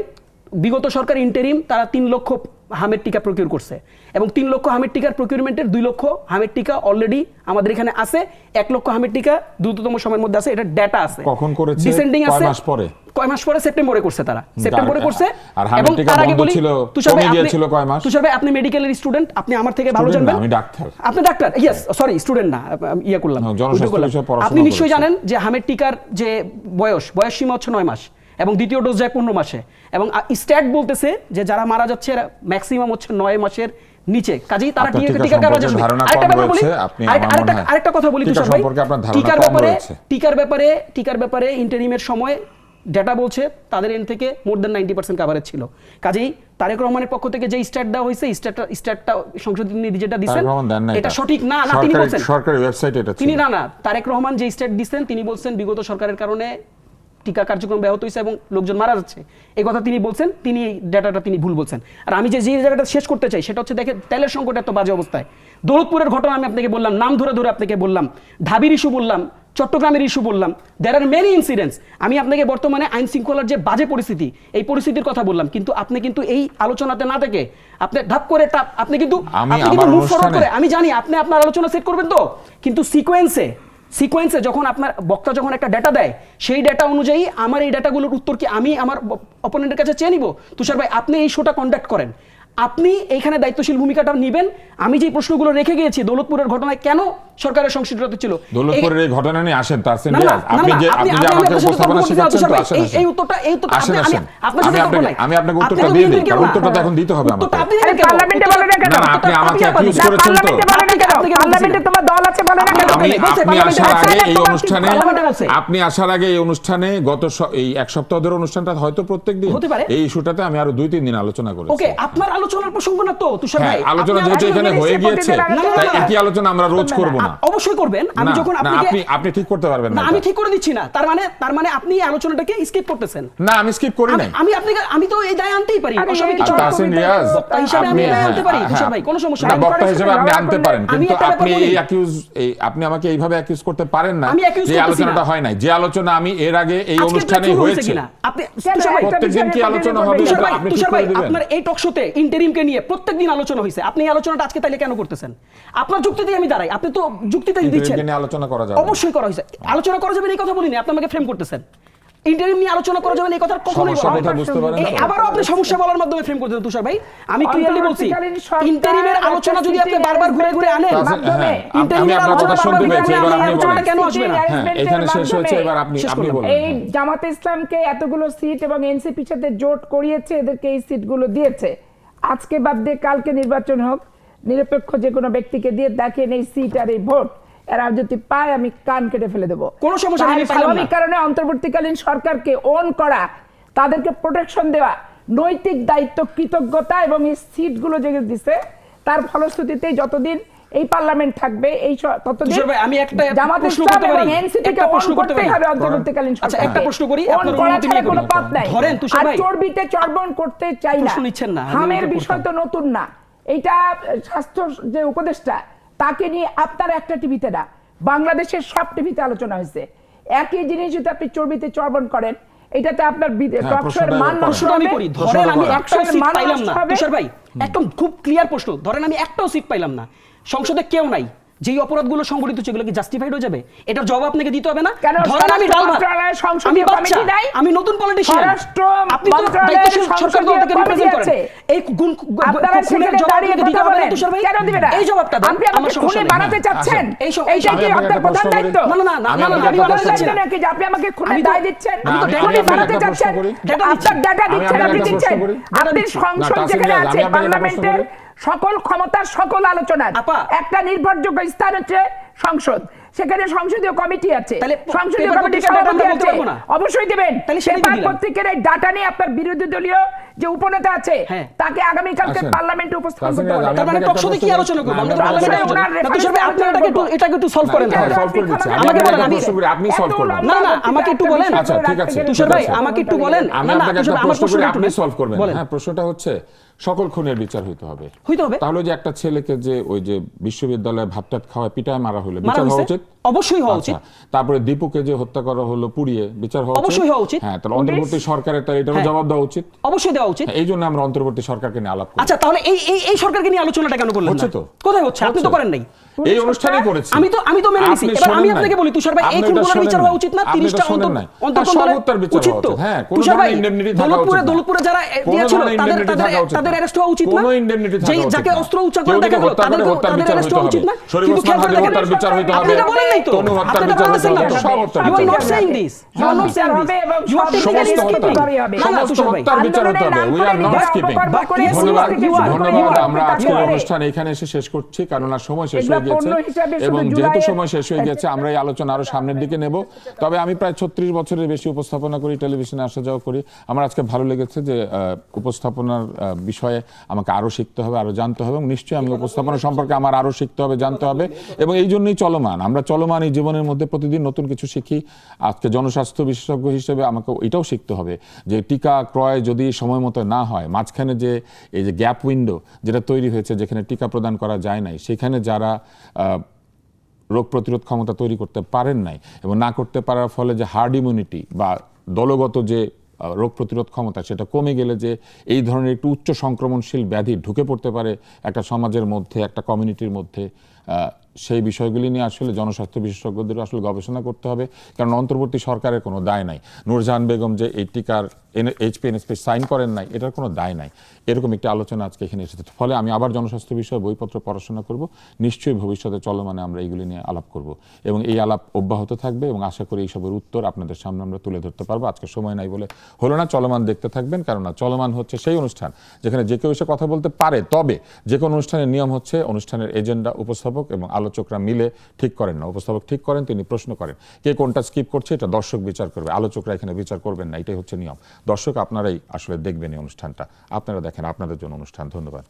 বিগত সরকার ইন্টারিম তারা 3 লক্ষ হামের টিকা প্রকিউর করছে, এবং 3 লক্ষ হামের টিকার প্রকিউরমেন্টের 2 লক্ষ হামের টিকা অলরেডি আমাদের এখানে আছে। 1 লক্ষ হামের টিকা দ্রুততম সময়ের মধ্যে আছে, এটা ডাটা আছে। কখন করেছে? ডিসেন্ডিং আছে, কয় মাস পরে সেপ্টেম্বরে করছে তারা, সেপ্টেম্বরে করছে। এবং তার আগে বলি তুষার ভাই, আপনি মেডিকেলের স্টুডেন্ট, আপনি আমার থেকে ভালো জানবেন। আমি ডাক্তার। আপনি ডাক্তার? ইয়েস, সরি, স্টুডেন্ট না, করলাম। আপনি নিশ্চয়ই জানেন যে হামের টিকার যে বয়স সীমা হচ্ছে 9 মাস, এবং দ্বিতীয় ডোজ যায় 15 মাসে, এবং স্ট্যাট বলতেছে যে যারা মারা যাচ্ছে ম্যাক্সিমাম হচ্ছে 9 মাসের নিচে। কাজেই তারা টিকার কারণে আরেকটা কথা বলি তুষার ভাই, টিকার ব্যাপারে ইন্টারিমের সময় ডেটা বলছে তাদের এন্ড থেকে মোর দেন 90% কভারেজ ছিল। কাজেই তারেক রহমানের পক্ষ থেকে যে স্ট্যাট দেওয়া হয়েছে, স্ট্যাটটা সংসদীয় নীতি যেটা দিবেন এটা সঠিক না। তিনি বলছেন সরকারি ওয়েবসাইটে এটা ছিল। তারেক রহমান যে স্ট্যাট দিবেন, তিনি বলছেন বিগত সরকারের কারণে টিকা কার্যক্রম ব্যাহত হয়েছে এবং লোকজন মারা যাচ্ছে, এই কথা তিনি বলছেন। তিনি এই ডাটাটা তিনি ভুল বলছেন। আর আমি যে জায়গাটা শেষ করতে চাই সেটা হচ্ছে, দেখেন তেলের সংকট এত বাজে অবস্থায়, দৌলতপুরের ঘটনা আমি আপনাকে বললাম, নাম ধরে আপনাকে বললাম, ঢাবির ইস্যু বললাম, চট্টগ্রামের ইস্যু বললাম, দেয়ার আর মেনি ইনসিডেন্টস। আমি আপনাকে বর্তমানে আইন শৃঙ্খলার যে বাজে পরিস্থিতি, এই পরিস্থিতির কথা বললাম, কিন্তু আপনি কিন্তু এই আলোচনাতে না থেকে আপনি ধাপ করে আপনি কিন্তু মুভ ফরওয়ার্ড করে, আমি জানি আপনি আপনার আলোচনা সেট করবেন, তো কিন্তু সিকোয়েন্সে যখন আপনার বক্তা যখন একটা ডেটা দেয়, সেই ডেটা অনুযায়ী আমার এই ডেটাগুলোর উত্তর কি আমি আমার অপোনেন্টের কাছে চেয়ে নিব? তুষার ভাই, আপনি এই শোটা কন্ডাক্ট করেন, আপনি এইখানে দায়িত্বশীল ভূমিকাটা নেবেন। আমি যে প্রশ্নগুলো রেখে গিয়েছি, দৌলতপুরের ঘটনায় কেন সরকারের সংশ্লিষ্টতা ছিল, দৌলতপুরের এই ঘটনা নিয়ে আসেন, তার আপনি যে আমাকে উপস্থাপনা শেখাচ্ছেন, তো আসেন, এই উত্তরটা আমি আপনাকে উত্তরটা দিয়ে দিই, কারণ উত্তরটা এখন দিতে হবে আমাকে। আপনি পার্লামেন্টে বলেন না কেন? আপনি আমাকে অ্যাকিউজ করেছেন, তো পার্লামেন্টে তোমার দল আছে, বলেন না কেন? আপনি আসার আগে এই অনুষ্ঠানে গত এই 1 সপ্তাহ ধরে অনুষ্ঠানটা হয়তো প্রত্যেকদিন এই ইস্যুটাতে আমি আরো 2-3 দিন আলোচনা করেছি। ওকে, আপনার আলোচনার প্রসঙ্গ না তো তুষার ভাই, আলোচনা যেহেতু এখানে হয়ে গিয়েছে, তাই একই আলোচনা আমরা রোজ করব না। অবশ্যই করবেন। আমি যখন আপনি ঠিক করতে পারবেন না, আমি ঠিক করে দিচ্ছি না, তার মানে আপনি এই আলোচনাটাকে স্কিপ করতেছেন। না, আমি স্কিপ করি নাই। আমি তো এই দায় আনতেই পারি, তাসিন রিয়াজ, বক্তা হিসেবে আমি আনতে পারি তুষার ভাই, কোনো সমস্যা না। বক্তা হিসেবে আপনি আনতে পারেন, কিন্তু আপনি আমাকে এইভাবে অ্যাকিউজ করতে পারেন না যে আলোচনাটা হয় নাই। যে আলোচনা আমি এর আগে এই অনুষ্ঠানে হয়েছে, আপনি প্রত্যেকদিন কি আলোচনা হবে আপনি ঠিক করে দিবেন। আপনার এই টক শোতে ইন্টারিমকে নিয়ে প্রত্যেকদিন আলোচনা হয়েছে, আপনি এই আলোচনাটা আজকে তাইলে কেন করতেছেন? আপনার যুক্তি দিয়ে আমি দাঁড়াই, আপনি তো যুক্তিতে দিচ্ছেন। আলোচনা করা যাবে, অবশ্যই করা হয়েছে, আলোচনা করা যাবে, এই কথা বলিনি, আপনি আমাকে ফ্রেম করতেছেন। ইন্টারিম নিয়ে আলোচনা করা যাবে না, এই কথা কখনোই সমস্যা বলা কোথায় বুঝতে পারেন এই তো? আবারও আপনি সমস্যা বলার মাধ্যমে ফ্রেম করতেন তুষার ভাই। আমি ক্লিয়ারলি বলছি অন্তর্বর্তীকালীন সরকার ইন্টারিমের আলোচনা যদি আপনি বারবার ঘুরে ঘুরে আনেন, আচ্ছা, মাধ্যমে হ্যাঁ, আমি ইন্টারিমের আপনার কথা আলোচনা শুনতে বারবার পেয়েছি, ঘুরে এবার আনলে আপনি আলোচনাটা বলেন। কেন আসবে না? হ্যাঁ, এখানে শেষ হয়েছে, এবার আপনি বলুন। এই জামাতে ইসলামকে এতগুলো সিট এবং এনসিপির সাথে জোট করিয়েছে, এদেরকে এই সিটগুলো দিয়েছে। আজকে বাদ দিয়ে কালকে নির্বাচন হোক, নিরপেক্ষ যে কোনো ব্যক্তিকে দিয়ে দেখেন এই সিট আর এই ভোট এরা যদি পায় আমি কান কেটে ফেলে দেবো। কোনো সমস্যা নেই, আমি পাইলাম না। স্বাভাবিক কারণে অন্তর্বর্তীকালীন সরকারকে ওন করা, তাদেরকে প্রোটেকশন দেওয়া, নৈতিক দায়িত্ব, কৃতজ্ঞতা এবং এই সিটগুলো যে দিছে তার ফলশ্রুতিতে যতদিন এই পার্লামেন্ট থাকবে এই ততদিন তুষার ভাই, আমি একটা জামাত প্রশ্ন ইসলাম করতে এবং পারি? এনসিপি কে একটা প্রশ্ন ওন করতে করতেই পারি? হবে অন্তর্বর্তীকালীন আচ্ছা, সরকারকে। একটা প্রশ্ন করি, ওন আপনার করা অনুমতি ছাড়া নিয়ে কোনো করি। পথ নাই। ধরেন তুষার আর ভাই, চর্বিতে চর্বণ করতে চাই না। প্রশ্ন নিচ্ছেন না, আমি হামের এটা বিষয় তো নতুন না, এইটা স্বাস্থ্য যে উপদেষ্টা তাকে নিয়ে আপনার একটা টিভিতে না, বাংলাদেশের সব টিভিতে আলোচনা হয়েছে। একই জিনিস যদি আপনি চর্বিতে চর্বণ করেন, এটাতে আপনার টকশোর মান নষ্ট প্রশ্নটা আমি হবে। করি, ধরেন আমি একটাও টকশোর সিট মান পাইলাম নষ্ট না হবে। তুষার ভাই, একদম খুব ক্লিয়ার প্রশ্ন, ধরেন আমি একটাও সিট পাইলাম না, সংসদে কেউ নাই, যেই অপরাধগুলো সংগঠিত হচ্ছে এগুলো কি জাস্টিফাইড হয়ে যাবে? এটার জবাব আপনাকে দিতে হবে না? কেন? ধরেন আমি স্বরাষ্ট্র ডাল ভাত, মন্ত্রণালয়ের সংসদীয় আমি বাচ্চা, কমিটি নাই? আমি নতুন পলিটিশিয়ান, স্বরাষ্ট্র আপনি তো মন্ত্রণালয়ের দায়িত্বশীল সরকার দল থেকে সংসদীয় রিপ্রেজেন্ট কমিটি করেন, আছে। এই গুণ আপনারা খুনের সেখানে জবাব দাঁড়িয়ে আপনাকে দিতে কথা হবে না বলেন। তুষার ভাই? কেন দিবে না? এই জবাবটা দেন, আপনি আমার আমাকে সমস্যা খুনি নেই। বানাতে চাচ্ছেন? এই সব- এইটা কি আমি আপনার আপনাকে প্রধান প্রশ্ন করি। দায়িত্ব? না, না, না, আমি না, না, আপনাকে আমি একটা বানাতে প্রশ্ন চাচ্ছি করি। না। নাকি যে আপনি আমাকে খুনি আমি তো- দায় দিচ্ছেন? না, আমি খুনি আপনাকে বানাতে একটা প্রশ্ন চাচ্ছেন? করি। ডেটা আপনার দিচ্ছি। ডাটা আমি দিচ্ছেন, আপনাকে আপনি একটা প্রশ্ন দিচ্ছেন। করি। আপনি দিচ্ছি। সংসদ না, যেখানে তাসিম রাজ, আছে, আমি আপনাকে একটা প্রশ্ন পার্লামেন্টের করি। সকল ক্ষমতার সকল আলোচনার আপা। একটা নির্ভরযোগ্য স্থান হচ্ছে সংসদ। সেখানে সংসদীয় কমিটি আছে, তাহলে সংসদীয় পেপার কমিটির পত্রিকার ডাটা সভাপতি আমরা বলতে আছে, পারবো না? অবশ্যই দেবেন। তাহলে সেটাই তো পেপার দিলাম। পত্রিকার এই ডাটা নিয়ে আপনার বিরোধী দলীয় যে উপনেতা আছে হ্যাঁ। তাকে আগামীকালকে আচ্ছা। পার্লামেন্টে উপস্থাপন তাসিম করতে রাজ, বলেন। আমি তার মানে আপনাকে একটা টকশোতে কি প্রশ্ন আলোচনা করবো? না, আমরা আমি তো আপনাকে আলোচনা একটা করবো। ওনার না, তুষার ভাই, আপনি এটাকে একটু সলভ করেন। হ্যাঁ, solve করে দিচ্ছি। আমি আমাকে আপনাকে বলেন, একটা আমি- প্রশ্ন করি, আপনি solve করবেন। না, না, আমাকে একটু বলেন। আচ্ছা, ঠিক আছে, তুষার ঠিক ভাই, আছে। আমাকে একটু বলেন। আমি না, না, আপনাকে তুষার একটা ভাই, আমার প্রশ্ন করি, প্রশ্নটা আপনি একটু সলভ করবেন। বলেন। হ্যাঁ, প্রশ্নটা হচ্ছে সকল খুনের বিচার হইতে হবে। হইতে হবে। তাহলে যে একটা ছেলেকে যে ওই যে বিশ্ববিদ্যালয়ে ভাতটাত খাওয়ায় পিটায় মারা হলো, মারা বিচার হওয়া হয়েছে? উচিত? অবশ্যই হওয়া আচ্ছা, উচিত। তারপরে দীপুকে যে হত্যা করা হলো পুড়িয়ে, বিচার হওয়া অবশ্যই হওয়া উচিত। হ্যাঁ, তাহলে অন্তর্বর্তী সরকারের তার এটারও হ্যাঁ। জবাব দেওয়া উচিত। অবশ্যই দেওয়া উচিত। এই জন্য আমরা অন্তর্বর্তী সরকারকে নিয়ে আলাপ করি। আচ্ছা, তাহলে এই সরকারকে নিয়ে আলোচনাটা কেন করলেন না? হচ্ছে তো। কোথায় হচ্ছে? আপনি তো হচ্ছে। করেন নাই। এই অনুষ্ঠানেই করেছি। আমি তো মেনে নিছি। আপনি এবার আমি শোনেন আপনাকে নাই। বলি, তুষার ভাই, এই আপনি খুনগুলোর এটা বিচার শোনেন হওয়া নাই। উচিত না? আপনি 30টা এটা শোনেন নাই। অন্তত সব উত্তর বিচার উচিত হওয়া তো। উচিত। হ্যাঁ, কোনো তুষার ভাই, ধরনের indemnity থাকা উচিত না। দৌলতপুরে যারা কোনো দিয়েছিল ধরনের indemnity থাকা উচিত তাদের না। অ্যারেস্ট হওয়া উচিত না? কোনো indemnity থাকা যেই উচিত যাকে না। অস্ত্র উচ্চার কেউ করে যদি দেখা গেল হত্যা করে, তাদের হত্যার বিচার অ্যারেস্ট হইতে হওয়া উচিত হবে। না? শরীফ কিন্তু ওসমান খেয়াল করে হাদির দেখেন, হত্যার বিচার হইতে আপনি হবে। এটা বলেন নাই তো। তনু হত্যার আপনি এটা বিচার হইতে বলতেছেন হবে। না তো। সব হত্যার You are বিচার not হইতে saying হবে। this. You are not saying হবে this. এবং You are সব taking সমস্ত a হত্যা skipping. হবে। না, না, সমস্ত তুষার ভাই। হত্যার বিচার হতে হবে। We are not skipping. ধন্যবাদ, ধন্যবাদ। আমরা আজকের অনুষ্ঠান এখানে এসে শেষ করছি, কারণ আর সময় শেষ হয়ে গেছে এবং যেহেতু সময় শেষ হয়ে গেছে আমরা এই আলোচনা আরো সামনের দিকে নেব। তবে আমি প্রায় 36 বছরের বেশি উপস্থাপনা করি, টেলিভিশনে আসা যাওয়া করি। আমার আজকে ভালো লেগেছে যে উপস্থাপনার বিষয়ে আমাকে আরো শিখতে হবে, আরো জানতে হবে এবং নিশ্চয়ই আমি উপস্থাপনা সম্পর্কে আমার আরো শিখতে হবে, জানতে হবে এবং এই জন্যই চলমান। আমরা চলমান এই জীবনের মধ্যে প্রতিদিন নতুন কিছু শিখি। আজকে জনস্বাস্থ্য বিশেষজ্ঞ হিসেবে আমাকে এটাও শিখতে হবে যে টিকা ক্রয় যদি সময় মতো না হয়, মাঝখানে যে এই যে গ্যাপ উইন্ডো যেটা তৈরি হয়েছে, যেখানে টিকা প্রদান করা যায় নাই, সেখানে যারা রোগ প্রতিরোধ ক্ষমতা তৈরি করতে পারেন নাই এবং না করতে পারার ফলে যে হার্ড ইমিউনিটি বা দলগত যে রোগ প্রতিরোধ ক্ষমতা সেটা কমে গেলে যে এই ধরনের একটু উচ্চ সংক্রমণশীল ব্যাধি ঢুকে পড়তে পারে একটা সমাজের মধ্যে, একটা কমিউনিটির মধ্যে, সেই বিষয়গুলি নিয়ে আসলে জনস্বাস্থ্য বিশেষজ্ঞদের আসলে গবেষণা করতে হবে। কারণ অন্তর্বর্তী সরকারের কোনো দায় নাই। নূরজাহান বেগম যে এই টিকার HPNSP সাইন করেন নাই, এটার কোনো দায় নাই। এরকম একটি আলোচনা আজকে এখানে এসেছে। ফলে আমি আবার জনস্বাস্থ্য বিষয়ে বইপত্র পড়াশোনা করব। নিশ্চয়ই ভবিষ্যতে চলমানে আমরা এইগুলি নিয়ে আলাপ করব এবং এই আলাপ অব্যাহত থাকবে এবং আশা করি এইসবের উত্তর আপনাদের সামনে আমরা তুলে ধরতে পারবো। আজকে সময় নাই বলে হলো না, চলমান দেখতে থাকবেন। কারণ চলমান হচ্ছে সেই অনুষ্ঠান যেখানে যে কেউ এসে কথা বলতে পারে, তবে যে কোনো অনুষ্ঠানের নিয়ম হচ্ছে অনুষ্ঠানের এজেন্ডা উপস্থাপক এবং আলোচকরা মিলে ঠিক করেন না। উপস্থাপক ঠিক করেন, তিনি প্রশ্ন করেন, কে কোনটা স্কিপ করছে এটা দর্শক বিচার করবে, আলোচকরা এখানে বিচার করবেন না। এটাই হচ্ছে নিয়ম। দর্শক আপনারাই আসলে দেখবেন এই অনুষ্ঠানটা, আপনারা দেখেন, আপনাদের জন্য অনুষ্ঠান। ধন্যবাদ।